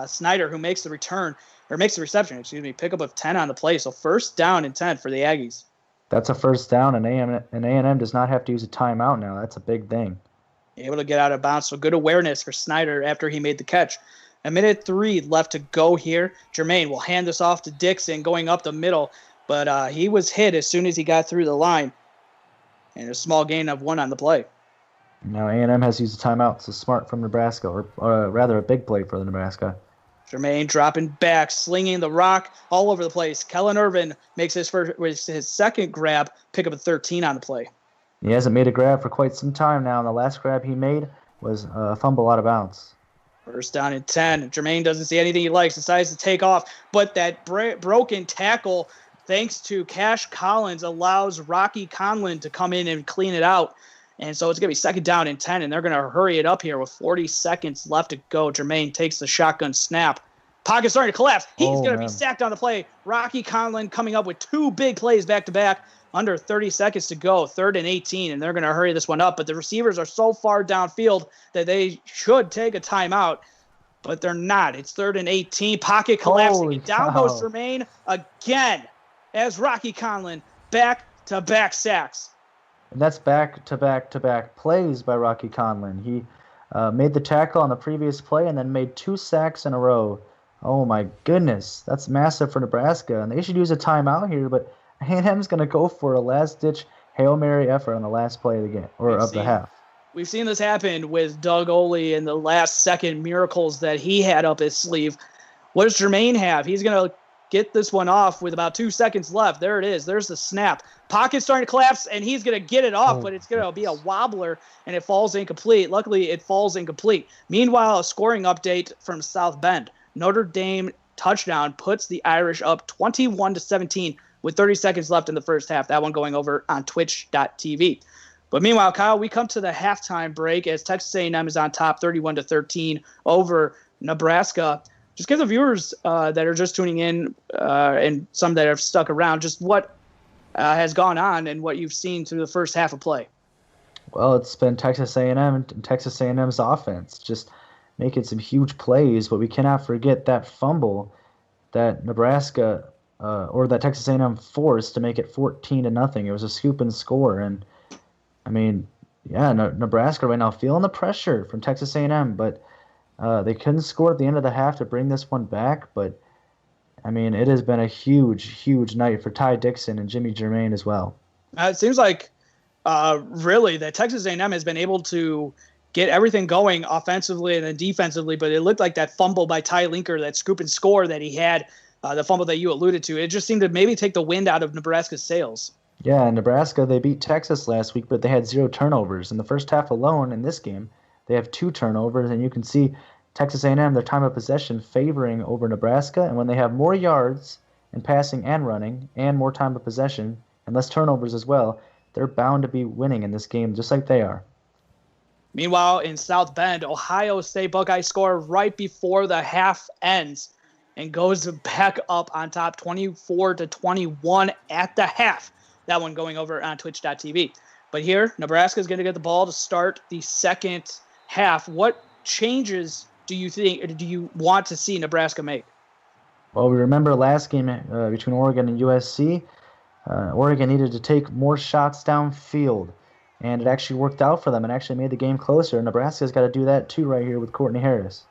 Snyder, who makes the reception. Pickup of 10 on the play. So 1st down and 10 for the Aggies. That's a 1st down, and A&M does not have to use a timeout now. That's a big thing. Able to get out of bounds. So good awareness for Snyder after he made the catch. A minute 3 left to go here. Jermaine will hand this off to Dixon going up the middle, but he was hit as soon as he got through the line. And a small gain of 1 on the play. Now A&M has used a timeout, so smart from Nebraska, or rather a big play for the Nebraska. Jermaine dropping back, slinging the rock all over the place. Kellen Irvin makes his 2nd grab, pick up a 13 on the play. He hasn't made a grab for quite some time now, and the last grab he made was a fumble out of bounds. First down and 10. Jermaine doesn't see anything he likes, decides to take off, but that broken tackle, thanks to Cash Collins, allows Rocky Conlon to come in and clean it out. And so it's going to be second down and 10, and they're going to hurry it up here with 40 seconds left to go. Jermaine takes the shotgun snap. Pocket starting to collapse. He's going to be sacked on the play. Rocky Conlon coming up with two big plays back-to-back. Under 30 seconds to go, 3rd and 18, and they're going to hurry this one up. But the receivers are so far downfield that they should take a timeout, but they're not. It's 3rd and 18. Pocket collapsing. And down goes Jermaine again as Rocky Conlon back-to-back sacks. And that's back-to-back-to-back plays by Rocky Conlon. He made the tackle on the previous play and then made 2 sacks in a row. Oh, my goodness. That's massive for Nebraska. And they should use a timeout here, but A&M's going to go for a last-ditch Hail Mary effort on the last play of the game, or of the half. We've seen this happen with Doug Oley and the last-second miracles that he had up his sleeve. What does Jermaine have? He's going to get this one off with about 2 seconds left. There it is. There's the snap. Pocket's starting to collapse, and he's going to get it off, but it's going to be a wobbler, and it falls incomplete. Luckily, it falls incomplete. Meanwhile, a scoring update from South Bend. Notre Dame touchdown puts the Irish up 21-17 with 30 seconds left in the first half. That one going over on twitch.tv. But meanwhile, Kyle, we come to the halftime break as Texas A&M is on top 31-13 over Nebraska. Just give the viewers that are just tuning in and some that have stuck around just what has gone on and what you've seen through the first half of play. Well, it's been Texas A&M and Texas A&M's offense just making some huge plays, but we cannot forget that fumble that Nebraska or that Texas A&M forced to make it 14-0. It was a scoop and score, and I mean, yeah, Nebraska right now feeling the pressure from Texas A&M, but they couldn't score at the end of the half to bring this one back. But I mean, it has been a huge night for Ty Dixon and Jimmy Germain as well. It seems like really that Texas A&M has been able to get everything going offensively and then defensively, but it looked like that fumble by Ty Linker, that scoop and score that he had, the fumble that you alluded to, it just seemed to maybe take the wind out of Nebraska's sails. Yeah, Nebraska, they beat Texas last week, but they had 0 turnovers. In the first half alone in this game, they have 2 turnovers, and you can see Texas A&M, their time of possession favoring over Nebraska, and when they have more yards in passing and running and more time of possession and less turnovers as well, they're bound to be winning in this game just like they are. Meanwhile, in South Bend, Ohio State Buckeyes score right before the half ends and goes back up on top 24-21 at the half. That one going over on twitch.tv. But here, Nebraska is going to get the ball to start the second half. What changes do you think, or do you want to see Nebraska make? Well, we remember last game between Oregon and USC. Oregon needed to take more shots downfield, and it actually worked out for them and actually made the game closer. Nebraska's got to do that too right here with Courtney Harris.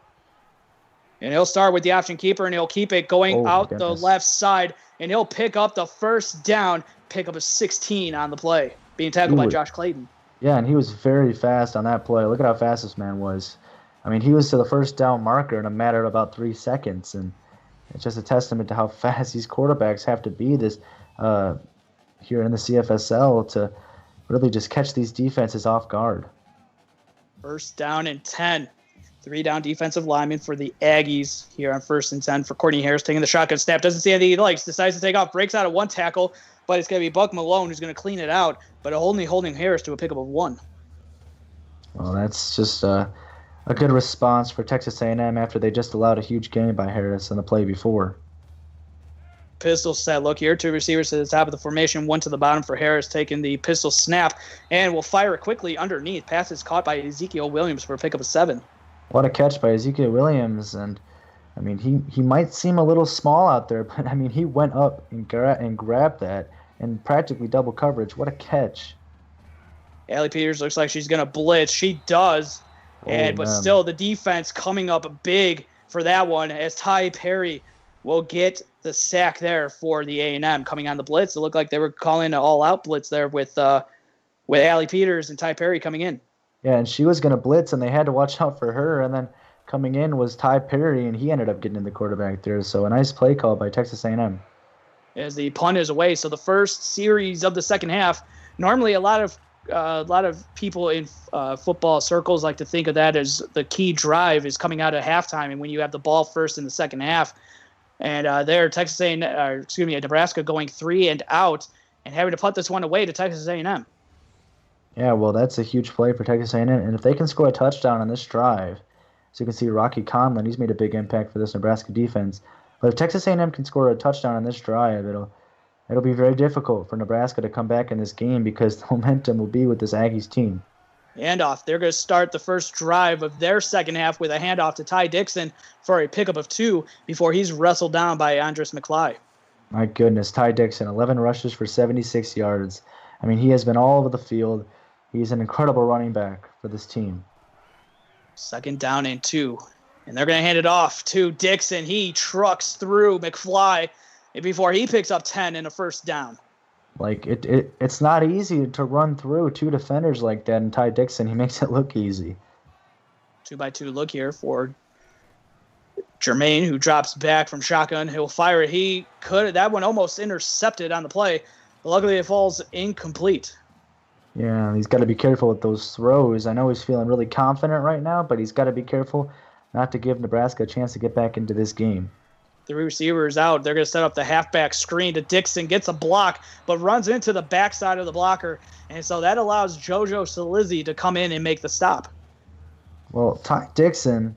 And he'll start with the option keeper, and he'll keep it going out the left side, and he'll pick up the first down, pick up a 16 on the play, being tackled by Josh Clayton. Yeah, and he was very fast on that play. Look at how fast this man was. I mean, he was to the first down marker in a matter of about 3 seconds, and it's just a testament to how fast these quarterbacks have to be this here in the CFSL to really just catch these defenses off guard. First down and 10. 3 down defensive linemen for the Aggies here on 1st and 10 for Courtney Harris taking the shotgun snap. Doesn't see anything he likes. Decides to take off. Breaks out of 1 tackle, but it's going to be Buck Malone who's going to clean it out, but only holding Harris to a pickup of 1. Well, that's just a good response for Texas A&M after they just allowed a huge gain by Harris on the play before. Pistol set look here. 2 receivers to the top of the formation, 1 to the bottom for Harris taking the pistol snap, and will fire it quickly underneath. Pass is caught by Ezekiel Williams for a pickup of 7. What a catch by Ezekiel Williams, and I mean he might seem a little small out there, but I mean he went up and grabbed that in practically double coverage. What a catch! Allie Peters looks like she's gonna blitz. She does, but still the defense coming up big for that one as Ty Perry will get the sack there for the A&M coming on the blitz. It looked like they were calling an all-out blitz there with Allie Peters and Ty Perry coming in. Yeah, and she was going to blitz, and they had to watch out for her. And then coming in was Ty Perry, and he ended up getting in the quarterback there. So a nice play call by Texas A&M. As the punt is away. So the first series of the second half, normally a lot of a lot of people in football circles like to think of that as the key drive is coming out at halftime, and when you have the ball first in the second half. And Nebraska going 3 and out and having to punt this one away to Texas A&M. Yeah, well, that's a huge play for Texas A&M, and if they can score a touchdown on this drive, so you can see Rocky Conlon, he's made a big impact for this Nebraska defense. But if Texas A&M can score a touchdown on this drive, it'll be very difficult for Nebraska to come back in this game because the momentum will be with this Aggies team. Handoff. They're going to start the first drive of their second half with a handoff to Ty Dixon for a pickup of 2 before he's wrestled down by Andres McFly. My goodness, Ty Dixon, 11 rushes for 76 yards. I mean, he has been all over the field. He's an incredible running back for this team. 2nd down and 2. And they're going to hand it off to Dixon. He trucks through McFly before he picks up 10 and a first down. Like, it's not easy to run through 2 defenders like that, and Ty Dixon, he makes it look easy. 2-by-2 look here for Jermaine, who drops back from shotgun. He'll fire it. That one almost intercepted on the play, but luckily it falls incomplete. Yeah, he's got to be careful with those throws. I know he's feeling really confident right now, but he's got to be careful not to give Nebraska a chance to get back into this game. 3 receivers out. They're going to set up the halfback screen to Dixon. Gets a block, but runs into the backside of the blocker. And so that allows JoJo Salizzi to come in and make the stop. Well, Ty Dixon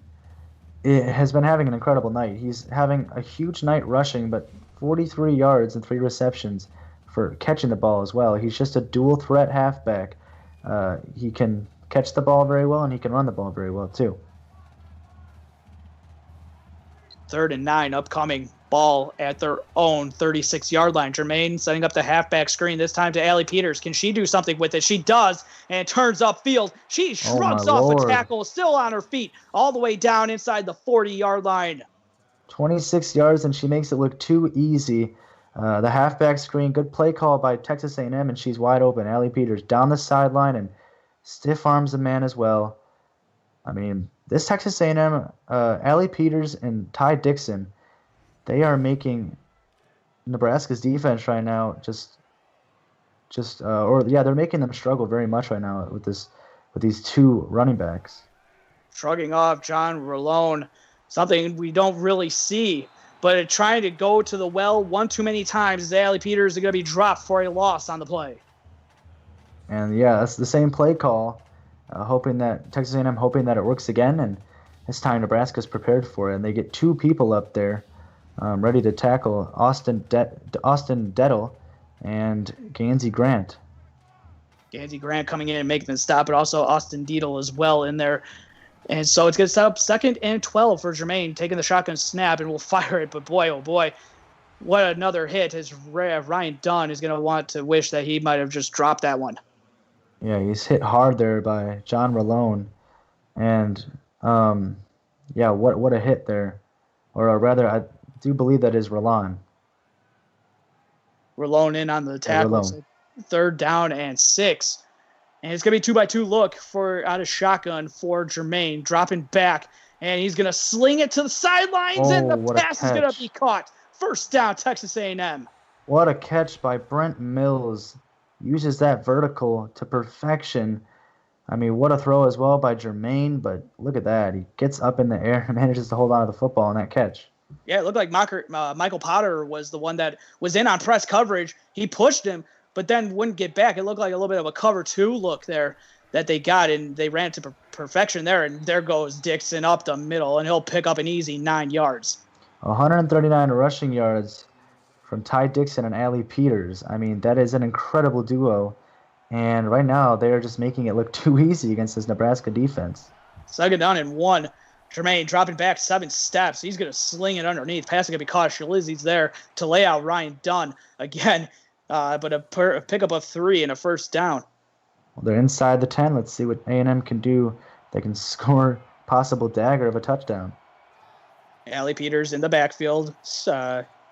has been having an incredible night. He's having a huge night rushing, but 43 yards and 3 receptions for catching the ball as well. He's just a dual threat halfback. He can catch the ball very well, and he can run the ball very well too. 3rd and 9 upcoming. Ball at their own 36-yard line. Jermaine setting up the halfback screen, this time to Allie Peters. Can she do something with it? She does, and turns upfield. She shrugs off a tackle, still on her feet, all the way down inside the 40-yard line. 26 yards, and she makes it look too easy. The halfback screen, good play call by Texas A&M, and she's wide open. Allie Peters down the sideline and stiff arms the man as well. I mean, this Texas A&M, Allie Peters and Ty Dixon, they are making Nebraska's defense right now they're making them struggle very much right now with these 2 running backs. Shrugging off John Rolone, something we don't really see, but trying to go to the well one too many times as Allie Peters is going to be dropped for a loss on the play. And yeah, that's the same play call. Texas A&M hoping that it works again, and this time Nebraska's prepared for it, and they get 2 people up there ready to tackle Austin Dettel and Gansey Grant. Gansey Grant coming in and making the stop, but also Austin Dettel as well in there. And so it's going to set up 2nd and 12 for Jermaine, taking the shotgun snap, and we'll fire it. But boy, oh boy, what another hit. As Ryan Dunn is going to want to wish that he might have just dropped that one. Yeah, he's hit hard there by John Rolone. And, what a hit there. Or rather, I do believe that is Rolone. Rolone in on the tackle. So 3rd down and 6. And it's going to be 2-by-2 look out of shotgun for Jermaine, dropping back. And he's going to sling it to the sidelines, and the pass is going to be caught. 1st down, Texas A&M. What a catch by Brent Mills. Uses that vertical to perfection. I mean, what a throw as well by Jermaine, but look at that. He gets up in the air and manages to hold on to the football on that catch. Yeah, it looked like Michael Potter was the one that was in on press coverage. He pushed him, but then wouldn't get back. It looked like a little bit of a cover 2 look there that they got, and they ran to perfection there, and there goes Dixon up the middle, and he'll pick up an easy 9 yards. 139 rushing yards from Ty Dixon and Allie Peters. I mean, that is an incredible duo. And right now, they are just making it look too easy against this Nebraska defense. 2nd down and 1. Jermaine dropping back 7 steps. He's going to sling it underneath. Passing going to be caught. Shalizzi's there to lay out Ryan Dunn again. But a pickup of 3 and a 1st down. Well, they're inside the 10. Let's see what A&M can do. They can score possible dagger of a touchdown. Allie Peters in the backfield,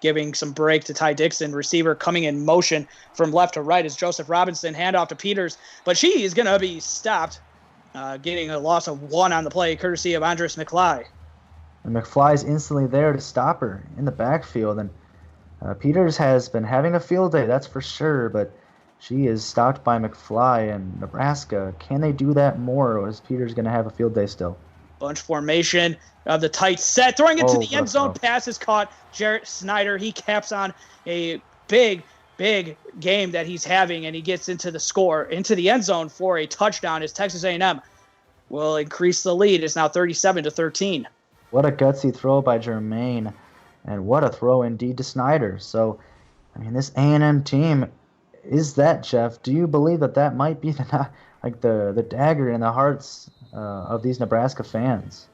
giving some break to Ty Dixon. Receiver coming in motion from left to right is Joseph Robinson. Handoff to Peters, but she is going to be stopped, getting a loss of 1 on the play, courtesy of Andres McFly. And McFly's instantly there to stop her in the backfield. And Peters has been having a field day, that's for sure, but She is stopped by McFly and Nebraska. Can they do that more, or is Peters going to have a field day still? Bunch formation of the tight set. Throwing into the end zone. Throw. Pass is caught. Jarrett Snyder, he caps on a big game that he's having, and he gets into the end zone for a touchdown as Texas A&M will increase the lead. It's now 37-13. What a gutsy throw by Jermaine, and what a throw indeed to Snyder. So, I mean, this A&M team, is that, Jeff? Do you believe that might be the dagger in the hearts of these Nebraska fans?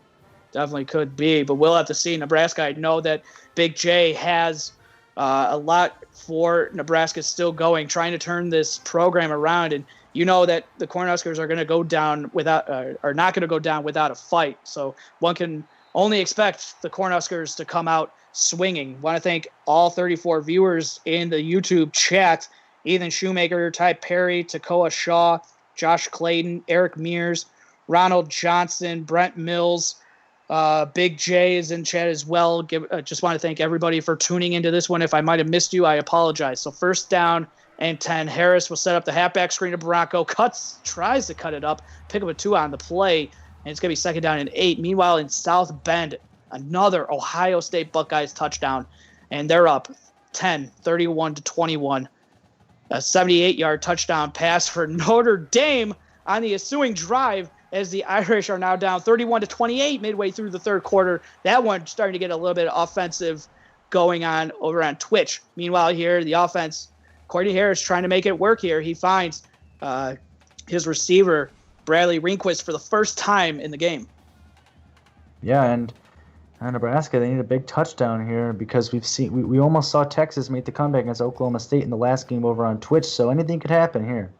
Definitely could be, but we'll have to see. Nebraska, I know that Big J has a lot for Nebraska still going, trying to turn this program around, and you know that the Cornhuskers are going to go down are not going to go down without a fight. So one can only expect the Cornhuskers to come out swinging. Want to thank all 34 viewers in the YouTube chat: Ethan Shoemaker, Ty Perry, Takoa Shaw, Josh Clayton, Eric Mears, Ronald Johnson, Brent Mills. Big J is in chat as well. Just want to thank everybody for tuning into this one. If I might have missed you, I apologize. So 1st down and 10. Harris will set up the halfback screen to Bronco. Tries to cut it up. Pick up a 2 on the play, and it's going to be 2nd down and 8. Meanwhile, in South Bend, another Ohio State Buckeyes touchdown, and they're up 10, 31-21. A 78-yard touchdown pass for Notre Dame on the ensuing drive, as the Irish are now down 31-28 midway through the 3rd quarter. That one starting to get a little bit of offensive going on over on Twitch. Meanwhile, here, the offense, Courtney Harris trying to make it work here. He finds his receiver, Bradley Rehnquist, for the first time in the game. Yeah, and Nebraska, they need a big touchdown here because we almost saw Texas make the comeback against Oklahoma State in the last game over on Twitch, so anything could happen here.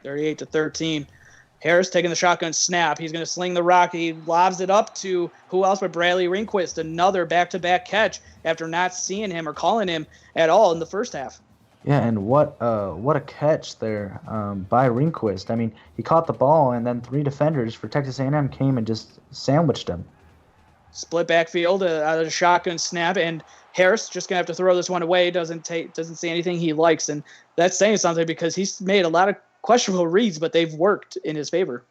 38-13. Harris taking the shotgun snap. He's going to sling the rock. He lobs it up to who else but Bradley Rehnquist. Another back-to-back catch after not seeing him or calling him at all in the first half. Yeah, and what a catch there by Rehnquist. I mean, he caught the ball, and then 3 defenders for Texas A&M came and just sandwiched him. Split backfield out of the shotgun snap, and Harris just going to have to throw this one away. Doesn't see anything he likes, and that's saying something because he's made a lot of questionable reads, but they've worked in his favor.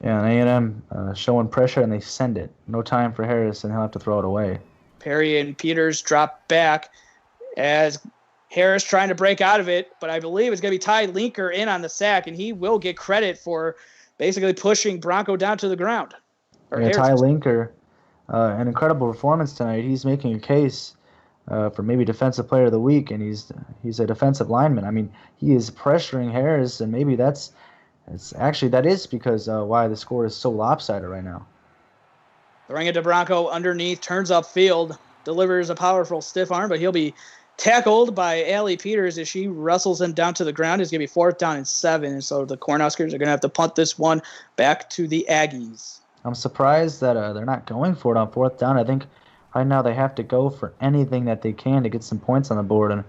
Yeah, and A&M showing pressure, and they send it. No time for Harris, and he'll have to throw it away. Perry and Peters drop back as Harris trying to break out of it, but I believe it's going to be Ty Linker in on the sack, and he will get credit for basically pushing Bronco down to the ground. Yeah, Ty Linker, an incredible performance tonight. He's making a case for maybe Defensive Player of the Week, and he's a defensive lineman. I mean, he is pressuring Harris, and maybe that is because why the score is so lopsided right now. Throwing it to Bronco underneath, turns upfield, delivers a powerful stiff arm, but he'll be tackled by Allie Peters as she wrestles him down to the ground. It's going to be 4th down and 7, and so the Cornhuskers are going to have to punt this one back to the Aggies. I'm surprised that they're not going for it on 4th down. I think right now they have to go for anything that they can to get some points on the board, and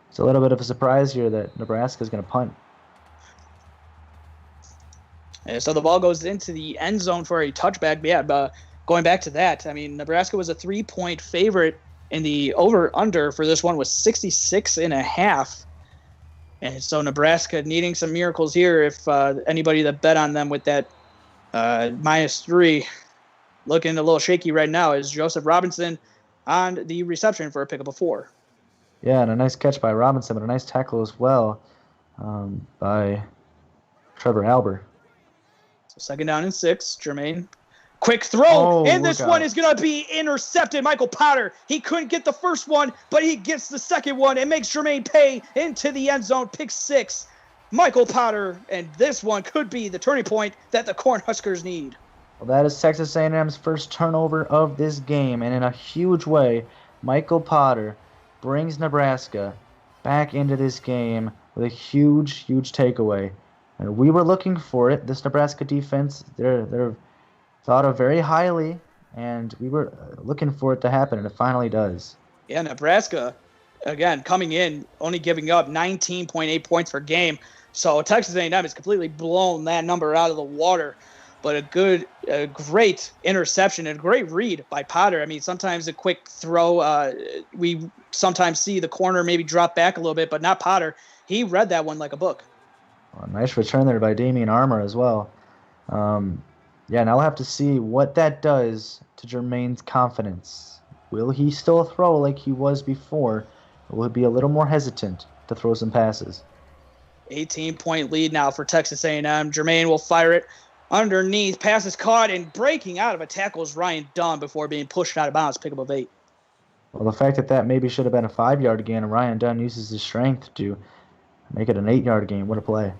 it's a little bit of a surprise here that Nebraska is going to punt. And so the ball goes into the end zone for a touchback. Yeah, going back to that, I mean, Nebraska was a 3-point favorite, and the over-under for this one was 66.5. And so Nebraska needing some miracles here if anybody that bet on them with that -3 looking a little shaky right now is Joseph Robinson on the reception for a pickup of 4. Yeah, and a nice catch by Robinson, but a nice tackle as well by Trevor Halber. So 2nd down and 6, Jermaine. Quick throw, and this one is going to be intercepted. Michael Potter, he couldn't get the first one, but he gets the second one and makes Jermaine pay into the end zone. Pick 6, Michael Potter, and this one could be the turning point that the Cornhuskers need. Well, that is Texas A&M's first turnover of this game, and in a huge way, Michael Potter brings Nebraska back into this game with a huge, huge takeaway. And we were looking for it. This Nebraska defense, they're thought of very highly, and we were looking for it to happen, and it finally does. Yeah, Nebraska, again, coming in, only giving up 19.8 points per game. So Texas A&M has completely blown that number out of the water. But a great interception and a great read by Potter. I mean, sometimes a quick throw, we sometimes see the corner maybe drop back a little bit, but not Potter. He read that one like a book. Well, nice return there by Damian Armour as well. Yeah, now we'll have to see what that does to Jermaine's confidence. Will he still throw like he was before, or will he be a little more hesitant to throw some passes? 18-point lead now for Texas A&M. Jermaine will fire it underneath. Pass is caught, and breaking out of a tackle is Ryan Dunn before being pushed out of bounds. Pickup of 8. Well, the fact that maybe should have been a 5-yard gain, and Ryan Dunn uses his strength to make it an 8-yard gain. What a play.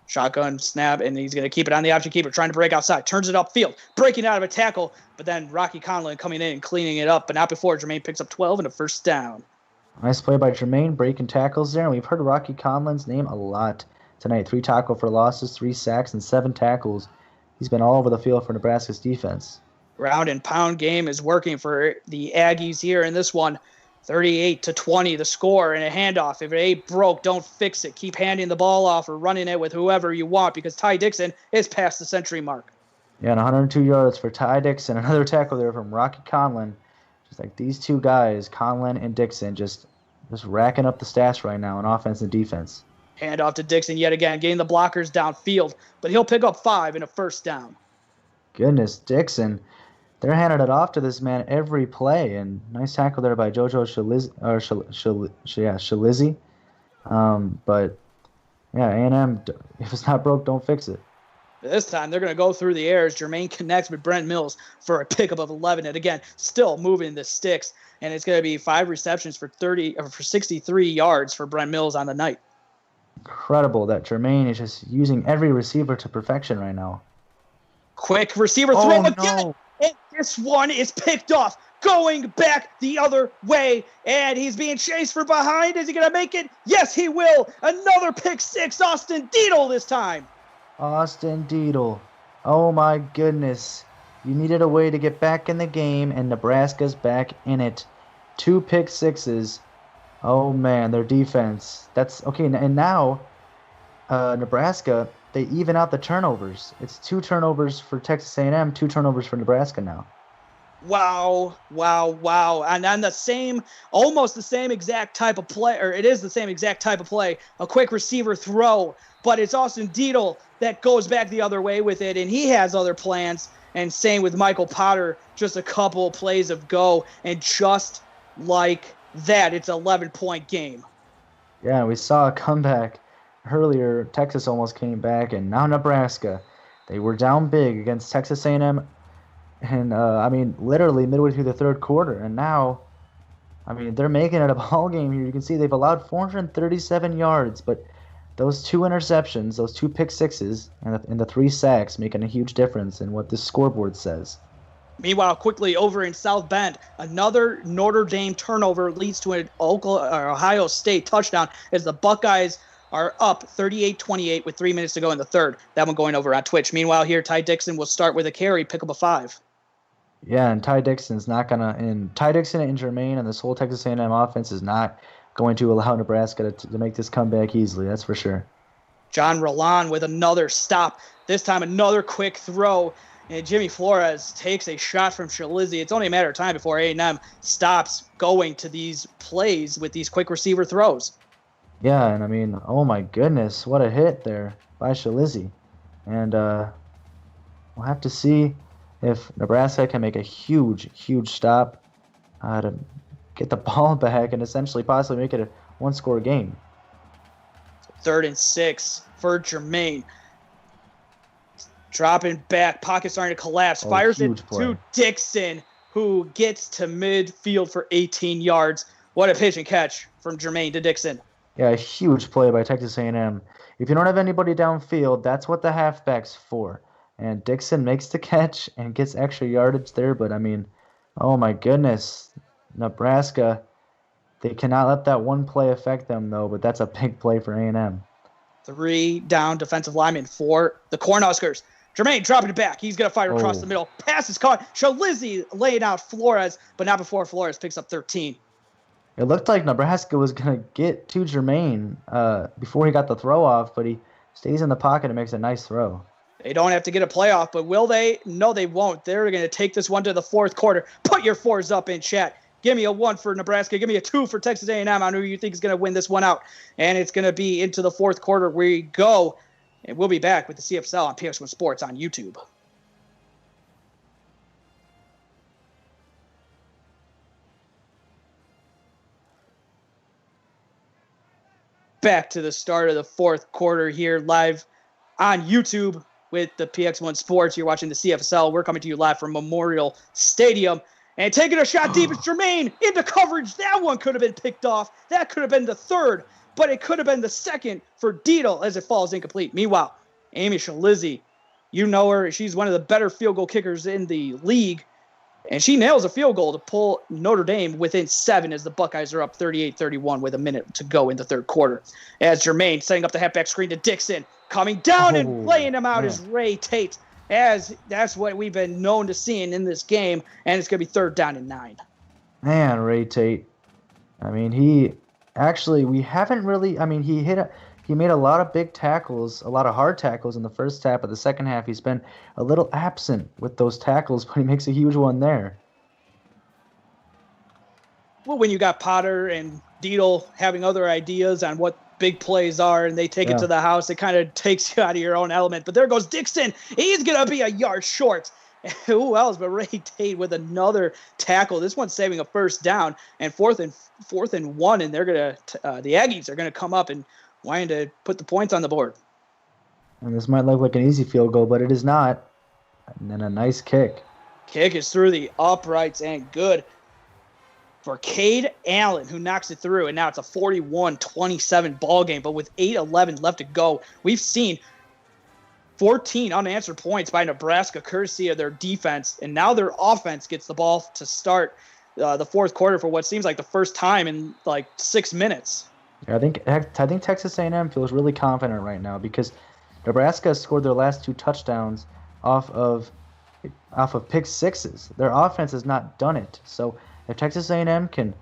Shotgun snap, and he's going to keep it on the option keeper, trying to break outside. Turns it upfield, breaking out of a tackle, but then Rocky Conlon coming in and cleaning it up, but not before Jermaine picks up 12 and a first down. Nice play by Jermaine, breaking tackles there, and we've heard Rocky Conlon's name a lot tonight. 3 tackle for losses, 3 sacks, and 7 tackles. He's been all over the field for Nebraska's defense. Ground and pound game is working for the Aggies here in this one. 38-20 the score, and a handoff. If it ain't broke, don't fix it. Keep handing the ball off or running it with whoever you want, because Ty Dixon is past the century mark. Yeah, and 102 yards for Ty Dixon. Another tackle there from Rocky Conlon. Just like these two guys, Conlon and Dixon, just racking up the stats right now on offense and defense. Handoff to Dixon yet again, getting the blockers downfield, but he'll pick up 5 and a first down. Goodness, Dixon. They're handing it off to this man every play, and nice tackle there by JoJo Shalizzi. But yeah, A&M, if it's not broke, don't fix it. This time they're going to go through the air as Jermaine connects with Brent Mills for a pickup of 11, and again, still moving the sticks, and it's going to be 5 receptions for 63 yards for Brent Mills on the night. Incredible that Jermaine is just using every receiver to perfection right now. Quick receiver throw again. And this one is picked off, going back the other way, and he's being chased from behind. Is he going to make it? Yes, he will. Another pick 6, Austin Deedle this time. Austin Deedle. Oh, my goodness. You needed a way to get back in the game, and Nebraska's back in it. 2 pick 6s. Oh, man, their defense. That's okay, and now Nebraska, they even out the turnovers. It's 2 turnovers for Texas A&M, 2 turnovers for Nebraska now. Wow. And on almost the same exact type of play, or it is the same exact type of play, a quick receiver throw, but it's Austin Deedle that goes back the other way with it, and he has other plans, and same with Michael Potter, just a couple of plays of go, and just like that, it's an 11-point game. Yeah, we saw a comeback. Earlier, Texas almost came back, and now Nebraska. They were down big against Texas A&M, and literally midway through the third quarter. And now, they're making it a ball game here. You can see they've allowed 437 yards, but those 2 interceptions, those 2 pick 6s, and the 3 sacks making a huge difference in what this scoreboard says. Meanwhile, quickly over in South Bend, another Notre Dame turnover leads to an Ohio State touchdown as the Buckeyes are up 38-28 with 3 minutes to go in the third. That one going over on Twitch. Meanwhile, here, Ty Dixon will start with a carry, pick up a 5. Yeah, and Ty Dixon's not going to – and Ty Dixon and Jermaine and this whole Texas A&M offense is not going to allow Nebraska to make this comeback easily. That's for sure. John Rolland with another stop. This time another quick throw. And Jimmy Flores takes a shot from Shalizzi. It's only a matter of time before A&M stops going to these plays with these quick receiver throws. Yeah, and oh my goodness, what a hit there by Shalizzi. And we'll have to see if Nebraska can make a huge stop to get the ball back and essentially possibly make it a 1-score game. 3rd and 6 for Jermaine. Dropping back, pocket starting to collapse. Fires it to Dixon, who gets to midfield for 18 yards. What a pitch and catch from Jermaine to Dixon. Yeah, a huge play by Texas A&M. If you don't have anybody downfield, that's what the halfback's for. And Dixon makes the catch and gets extra yardage there. But, oh my goodness, Nebraska, they cannot let that one play affect them, though. But that's a big play for A&M. 3 down defensive linemen for the Cornhuskers. Jermaine dropping it back. He's going to fire across the middle. Pass is caught. Shalizzi laying out Flores, but not before Flores picks up 13. It looked like Nebraska was going to get to Jermaine before he got the throw off, but he stays in the pocket and makes a nice throw. They don't have to get a playoff, but will they? No, they won't. They're going to take this one to the fourth quarter. Put your 4s up in chat. Give me a 1 for Nebraska. Give me a 2 for Texas A&M on who you think is going to win this one out. And it's going to be into the fourth quarter where we go. And we'll be back with the CFSL on PX1 Sports on YouTube. Back to the start of the fourth quarter here live on YouTube with the PX1 Sports. You're watching the CFSL. We're coming to you live from Memorial Stadium. And taking a shot deep is Jermaine into coverage. That one could have been picked off. That could have been the third, but it could have been the second for Deedle as it falls incomplete. Meanwhile, Amy Shalizzi, you know her. She's one of the better field goal kickers in the league. And she nails a field goal to pull Notre Dame within 7 as the Buckeyes are up 38-31 with a minute to go in the third quarter. As Jermaine setting up the halfback screen to Dixon. Coming down and laying him out is Ray Tate. As that's what we've been known to seeing in this game, and it's going to be 3rd down and 9. Man, Ray Tate. I mean, he made a lot of big tackles, a lot of hard tackles in the first half, but the second half he's been a little absent with those tackles, but he makes a huge one there. Well, when you got Potter and Deedle having other ideas on what big plays are and they take it to the house, it kind of takes you out of your own element. But there goes Dixon. He's going to be a yard short. Who else but Ray Tate with another tackle. This one's saving a first down and fourth and 1, and they're going to the Aggies are going to come up and wanting to put the points on the board. And this might look like an easy field goal, but it is not. And then a nice kick. Kick is through the uprights and good for Cade Allen, who knocks it through, and now it's a 41-27 ball game. But with 8:11 left to go, we've seen 14 unanswered points by Nebraska, courtesy of their defense, and now their offense gets the ball to start the fourth quarter for what seems like the first time in like 6 minutes. Yeah, I think Texas A&M feels really confident right now because Nebraska has scored their last 2 touchdowns off of pick sixes. Their offense has not done it, so if Texas A&M can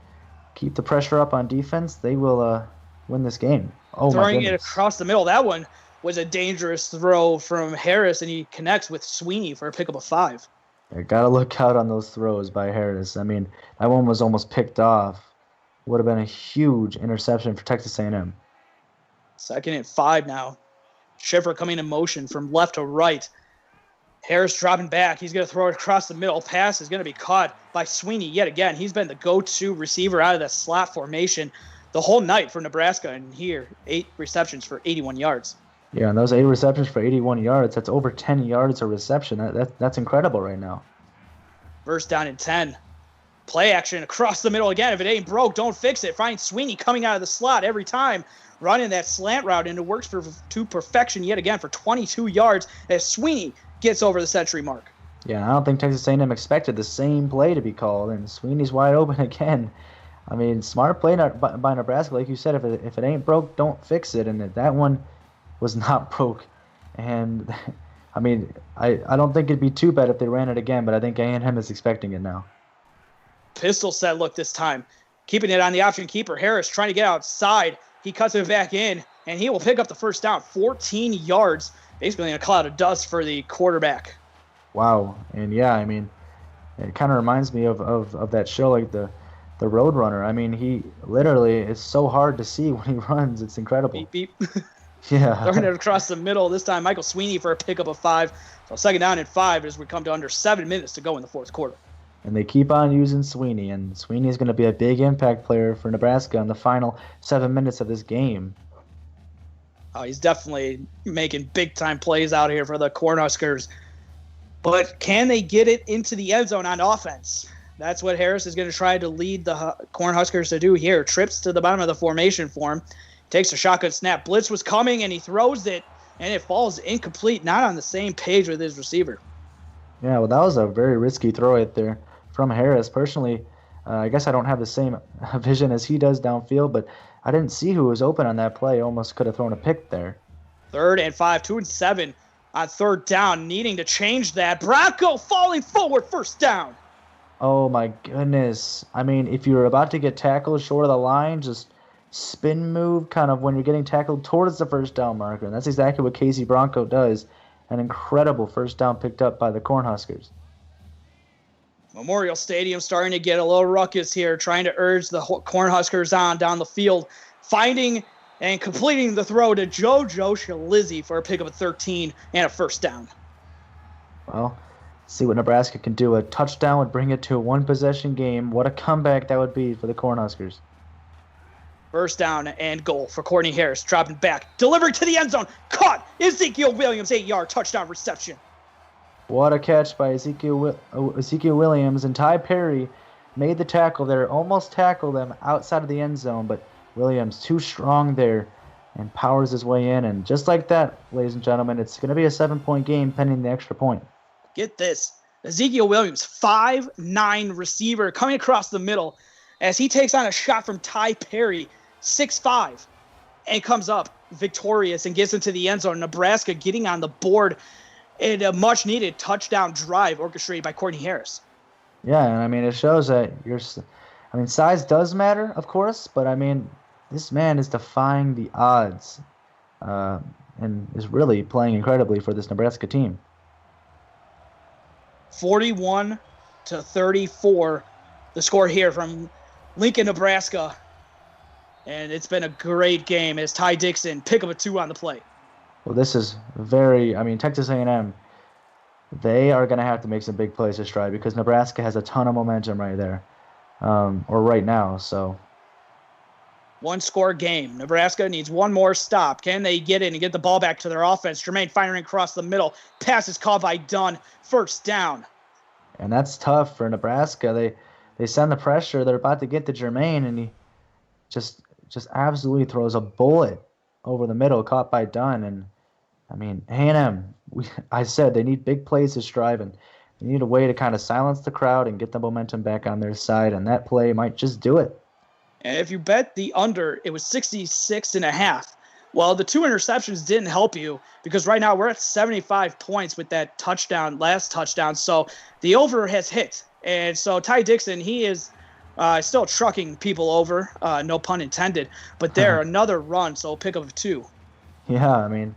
keep the pressure up on defense, they will win this game. Throwing it across the middle. That one was a dangerous throw from Harris, and he connects with Sweeney for a pickup of 5. You got to look out on those throws by Harris. I mean, that one was almost picked off. Would have been a huge interception for Texas A&M. 2nd and 5 now. Schiffer coming in motion from left to right. Harris dropping back. He's going to throw it across the middle. Pass is going to be caught by Sweeney yet again. He's been the go-to receiver out of that slot formation the whole night for Nebraska. And here, 8 receptions for 81 yards. Yeah, and those 8 receptions for 81 yards, that's over 10 yards a reception. That's incredible right now. 1st down and 10. Play action across the middle again. If it ain't broke, don't fix it. Find Sweeney coming out of the slot every time, running that slant route, and it works to perfection yet again for 22 yards as Sweeney gets over the century mark. Yeah, I don't think Texas A&M expected the same play to be called, and Sweeney's wide open again. I mean, smart play by Nebraska. Like you said, if it ain't broke, don't fix it, and that one was not broke. And, I mean, I don't think it'd be too bad if they ran it again, but I think A&M is expecting it now. Pistol set look this time. Keeping it on the option keeper. Harris trying to get outside. He cuts it back in, and he will pick up the first down. 14 yards. Basically in a cloud of dust for the quarterback. Wow. And, yeah, I mean, it kind of reminds me of that show, like the Roadrunner. I mean, he literally is so hard to see when he runs. It's incredible. Beep, beep. Yeah. Throwing it across the middle. This time, Michael Sweeney for a pickup of 5. So 2nd down and 5 as we come to under 7 minutes to go in the fourth quarter. And they keep on using Sweeney, and Sweeney is going to be a big impact player for Nebraska in the final 7 minutes of this game. Oh, he's definitely making big-time plays out here for the Cornhuskers. But can they get it into the end zone on offense? That's what Harris is going to try to lead the Cornhuskers to do here. Trips to the bottom of the formation for him. Takes a shotgun snap. Blitz was coming, and he throws it, and it falls incomplete, not on the same page with his receiver. Yeah, well, that was a very risky throw right there from Harris. Personally, I guess I don't have the same vision as he does downfield, but I didn't see who was open on that play. Almost could have thrown a pick there. 3rd and 5, 2 and 7 on 3rd down, needing to change that. Bronco falling forward, 1st down. Oh, my goodness. I mean, if you're about to get tackled short of the line, just spin move kind of when you're getting tackled towards the 1st down marker. And that's exactly what Casey Bronco does. An incredible 1st down picked up by the Cornhuskers. Memorial Stadium starting to get a little ruckus here, trying to urge the Cornhuskers on down the field, finding and completing the throw to JoJo Shalizzi for a pickup of 13 and a first down. Well, see what Nebraska can do. A touchdown would bring it to a one-possession game. What a comeback that would be for the Cornhuskers. First down and goal for Courtney Harris, dropping back, delivering to the end zone, caught. Ezekiel Williams, 8-yard touchdown reception. What a catch by Ezekiel Williams, and Ty Perry made the tackle there, almost tackled him outside of the end zone, but Williams too strong there and powers his way in. And just like that, ladies and gentlemen, it's going to be a 7-point game pending the extra point. Get this. Ezekiel Williams, 5'9" receiver coming across the middle as he takes on a shot from Ty Perry, 6'5", and comes up victorious and gets into the end zone. Nebraska getting on the board in a much-needed touchdown drive orchestrated by Courtney Harris. Yeah, and I mean, it shows that size does matter, of course, but I mean, this man is defying the odds and is really playing incredibly for this Nebraska team. 41-34, the score here from Lincoln, Nebraska. And it's been a great game as Ty Dixon pick up a 2 on the play. Well, this is Texas A&M, they are going to have to make some big plays to stride because Nebraska has a ton of momentum right there, or right now. So, one-score game. Nebraska needs one more stop. Can they get in and get the ball back to their offense? Jermaine firing across the middle. Pass is caught by Dunn. First down. And that's tough for Nebraska. They send the pressure. They're about to get to Jermaine, and he just absolutely throws a bullet over the middle, caught by Dunn. And I mean, A&M, I said they need big plays to strive, and they need a way to kind of silence the crowd and get the momentum back on their side, and that play might just do it. And if you bet the under, it was 66.5. Well, the 2 interceptions didn't help you because right now we're at 75 points with that last touchdown. So the over has hit. And so Ty Dixon, he is still trucking people over, no pun intended. But there, another run, so pick up 2. Yeah, I mean,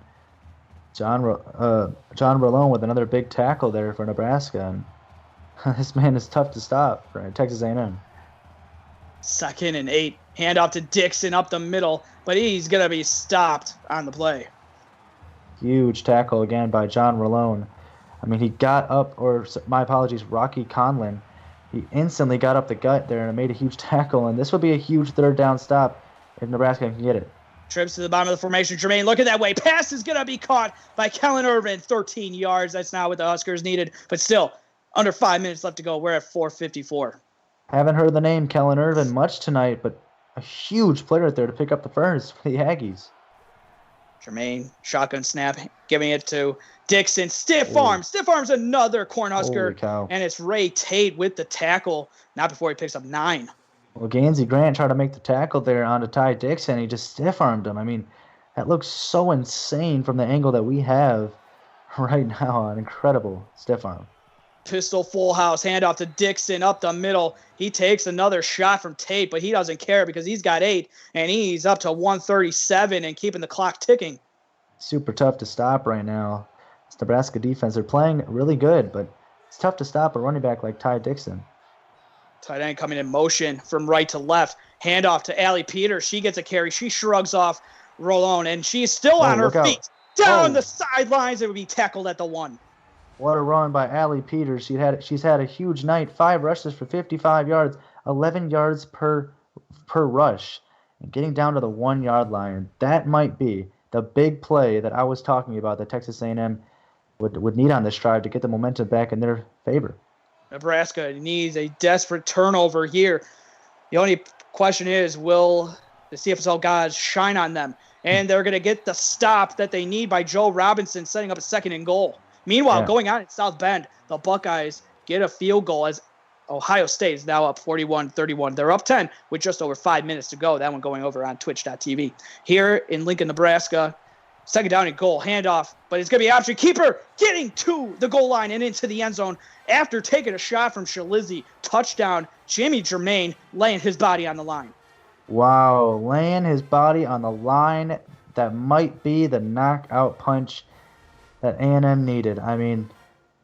John Rolone with another big tackle there for Nebraska. And this man is tough to stop for Texas A&M. 2nd and 8. Handoff to Dixon up the middle, but he's going to be stopped on the play. Huge tackle again by John Rolone. I mean, he got up, Rocky Conlon. He instantly got up the gut there and made a huge tackle, and this would be a huge third down stop if Nebraska can get it. Trips to the bottom of the formation. Jermaine looking that way. Pass is going to be caught by Kellen Irvin. 13 yards. That's not what the Huskers needed, but still, under 5 minutes left to go. We're at 4:54. Haven't heard the name Kellen Irvin much tonight, but a huge player there to pick up the first for the Aggies. Jermaine, shotgun snap, giving it to Dixon. Stiff arm. Stiff arm's another Cornhusker. And it's Ray Tate with the tackle. Not before he picks up 9. Well, Gansey Grant tried to make the tackle there onto Ty Dixon. He just stiff-armed him. I mean, that looks so insane from the angle that we have right now. An incredible stiff arm. Pistol full house, handoff to Dixon up the middle. He takes another shot from Tate, but he doesn't care because he's got 8, and he's up to 137 and keeping the clock ticking. Super tough to stop right now. It's Nebraska defense. They're playing really good, but it's tough to stop a running back like Ty Dixon. Tight end coming in motion from right to left. Handoff to Allie Peters. She gets a carry. She shrugs off Rolone, and she's still on her feet. Down the sidelines. It would be tackled at the 1. What a run by Allie Peters. She's had a huge night. 5 rushes for 55 yards, 11 yards per rush, and getting down to the 1-yard line. That might be the big play that I was talking about that Texas A&M would need on this drive to get the momentum back in their favor. Nebraska needs a desperate turnover here. The only question is, will the CFSL guys shine on them? And they're going to get the stop that they need by Joe Robinson, setting up a 2nd and goal. Meanwhile, going on in South Bend, the Buckeyes get a field goal as Ohio State is now up 41-31. They're up 10 with just over 5 minutes to go. That one going over on twitch.tv. Here in Lincoln, Nebraska, 2nd down and goal, handoff, but it's going to be option keeper getting to the goal line and into the end zone after taking a shot from Shalizzi. Touchdown, Jimmy Jermaine laying his body on the line. Wow, laying his body on the line. That might be the knockout punch that A&M needed. I mean,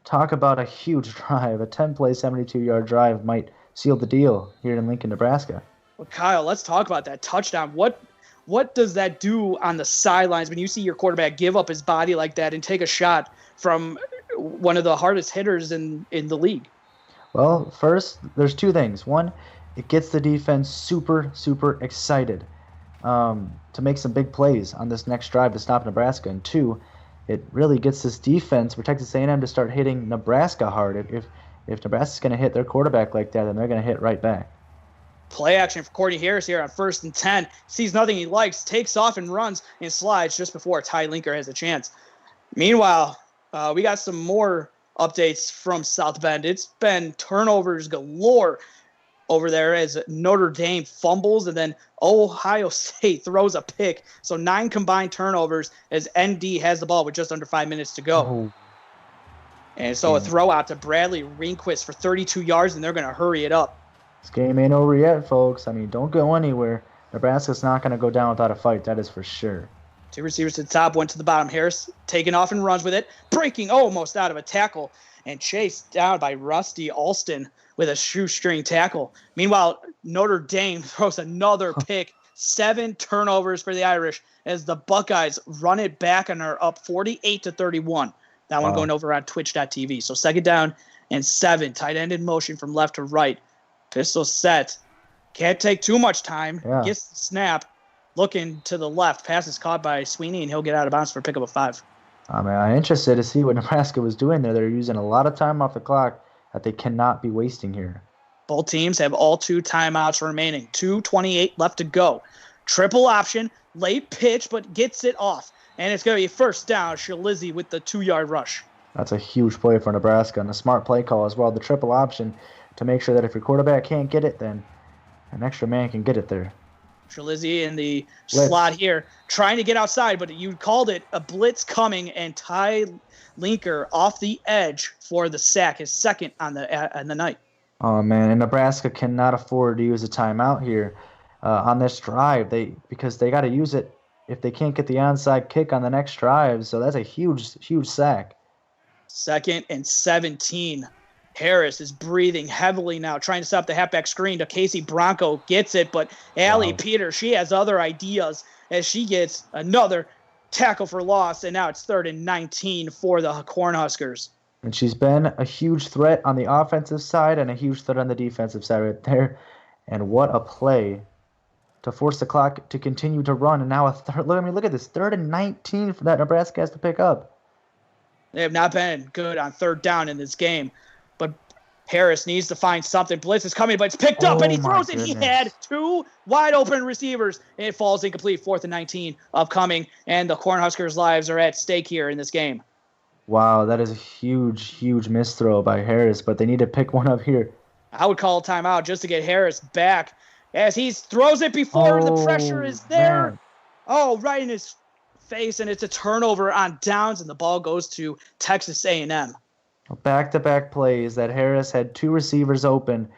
talk about a huge drive. A 10-play, 72-yard drive might seal the deal here in Lincoln, Nebraska. Well, Kyle, let's talk about that touchdown. What does that do on the sidelines when you see your quarterback give up his body like that and take a shot from one of the hardest hitters in the league? Well, first, there's two things. One, it gets the defense super, super excited to make some big plays on this next drive to stop Nebraska. And two, it really gets this defense for Texas A&M to start hitting Nebraska hard. If Nebraska's going to hit their quarterback like that, then they're going to hit right back. Play action for Courtney Harris here on 1st and 10. Sees nothing he likes, takes off and runs and slides just before Ty Linker has a chance. Meanwhile, we got some more updates from South Bend. It's been turnovers galore over there as Notre Dame fumbles and then Ohio State throws a pick. So 9 combined turnovers as ND has the ball with just under 5 minutes to go. Oh. And so a throw out to Bradley Rehnquist for 32 yards, and they're going to hurry it up. This game ain't over yet, folks. I mean, don't go anywhere. Nebraska's not going to go down without a fight. That is for sure. 2 receivers to the top, one to the bottom. Harris taking off and runs with it, breaking almost out of a tackle, and chased down by Rusty Alston with a shoestring tackle. Meanwhile, Notre Dame throws another pick. 7 turnovers for the Irish as the Buckeyes run it back and are up 48-31. That one going over on twitch.tv. So 2nd down and 7. Tight end in motion from left to right. Pistol set. Can't take too much time. Yeah. Gets the snap. Looking to the left. Pass is caught by Sweeney, and he'll get out of bounds for a pickup of 5. I'm interested to see what Nebraska was doing there. They're using a lot of time off the clock that they cannot be wasting here. Both teams have all 2 timeouts remaining. 2:28 left to go. Triple option. Late pitch, but gets it off. And it's going to be 1st down. Shalizzi with the 2-yard rush. That's a huge play for Nebraska and a smart play call as well. The triple option to make sure that if your quarterback can't get it, then an extra man can get it there. Shalizzi in the blitz slot here, trying to get outside, but you called it a blitz coming, and Ty Linker off the edge for the sack, his 2nd on the night. Oh, man, and Nebraska cannot afford to use a timeout here on this drive because they got to use it if they can't get the onside kick on the next drive. So that's a huge, huge sack. 2nd and 17. Harris is breathing heavily now, trying to set up the halfback screen to Casey Bronco. Gets it, but Allie Peters, she has other ideas as she gets another tackle for loss, and now it's 3rd and 19 for the Cornhuskers. And she's been a huge threat on the offensive side and a huge threat on the defensive side right there. And what a play to force the clock to continue to run. And now look at this, 3rd and 19 for that Nebraska has to pick up. They have not been good on 3rd down in this game. But Harris needs to find something. Blitz is coming, but it's picked up, and he throws it. He had 2 wide-open receivers, and it falls incomplete. 4th and 19 upcoming, and the Cornhuskers' lives are at stake here in this game. Wow, that is a huge, huge misthrow by Harris, but they need to pick one up here. I would call a timeout just to get Harris back as he throws it before the pressure is there. Man. Oh, right in his face, and it's a turnover on downs, and the ball goes to Texas A&M. Back-to-back plays that Harris had 2 receivers open,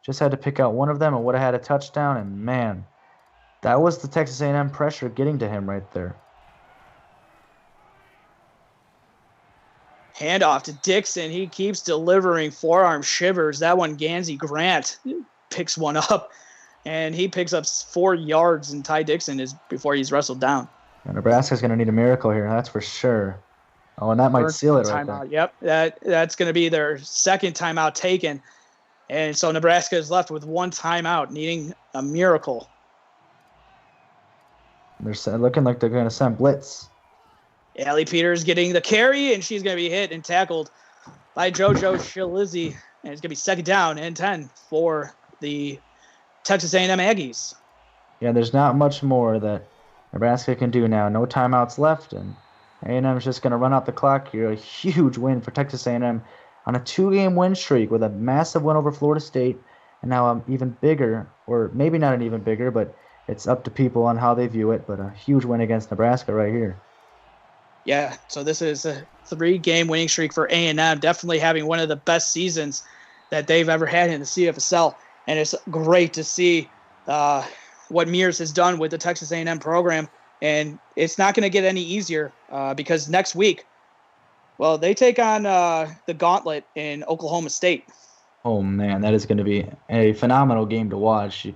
just had to pick out one of them and would have had a touchdown, and man, that was the Texas A&M pressure getting to him right there. Handoff to Dixon. He keeps delivering forearm shivers. That one, Gansey Grant picks one up, and he picks up 4 yards, and Ty Dixon is before he's wrestled down. And Nebraska's going to need a miracle here, that's for sure. Oh, and that might seal it right there. Yep, that's going to be their 2nd timeout taken. And so Nebraska is left with 1 timeout, needing a miracle. They're looking like they're going to send blitz. Allie Peters getting the carry, and she's going to be hit and tackled by JoJo Shalizzi. And it's going to be 2nd down and 10 for the Texas A&M Aggies. Yeah, there's not much more that Nebraska can do now. No timeouts left, and A&M is just going to run out the clock here. A huge win for Texas A&M on a 2-game win streak with a massive win over Florida State, and now even bigger, or maybe not an even bigger, but it's up to people on how they view it, but a huge win against Nebraska right here. Yeah, so this is a 3-game winning streak for A&M, definitely having one of the best seasons that they've ever had in the CFSL, and it's great to see what Mears has done with the Texas A&M program. And it's not going to get any easier because next week Well, they take on the Gauntlet in Oklahoma State. Oh, man, that is going to be a phenomenal game to watch.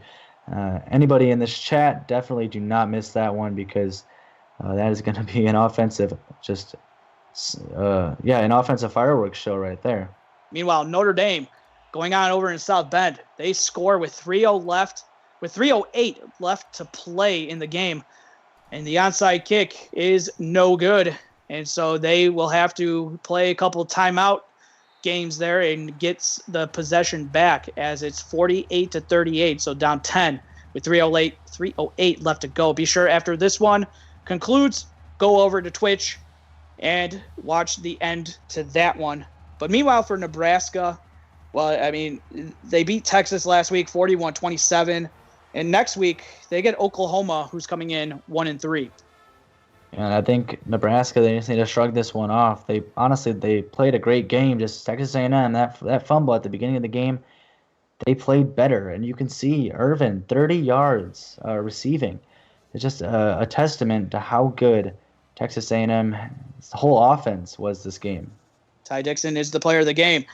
Anybody in this chat, definitely do not miss that one because that is going to be an offensive an offensive fireworks show right there. Meanwhile, Notre Dame going on over in South Bend. They score with 3:08 left to play in the game. And the onside kick is no good. And so they will have to play a couple of timeout games there and gets the possession back as it's 48-38. So down 10 with 3:08 left to go. Be sure after this one concludes, go over to Twitch and watch the end to that one. But meanwhile for Nebraska, well, I mean, they beat Texas last week 41-27. And next week, they get Oklahoma, who's coming in 1-3. And I think Nebraska, they just need to shrug this one off. They played a great game. Just Texas A&M, that fumble at the beginning of the game, they played better. And you can see Irvin, 30 yards receiving. It's just a testament to how good Texas A&M's whole offense was this game. Ty Dixon is the player of the game.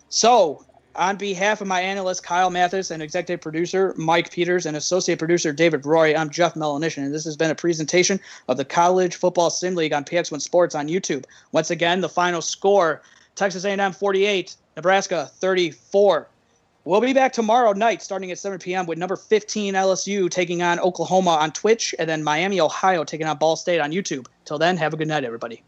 So, on behalf of my analyst, Kyle Mathis, and executive producer, Mike Peters, and associate producer, David Roy, I'm Jeff Melanishin, and this has been a presentation of the College Football Sim League on PX1 Sports on YouTube. Once again, the final score, Texas A&M 48, Nebraska 34. We'll be back tomorrow night starting at 7 p.m. with number 15 LSU taking on Oklahoma on Twitch, and then Miami, Ohio taking on Ball State on YouTube. Till then, have a good night, everybody.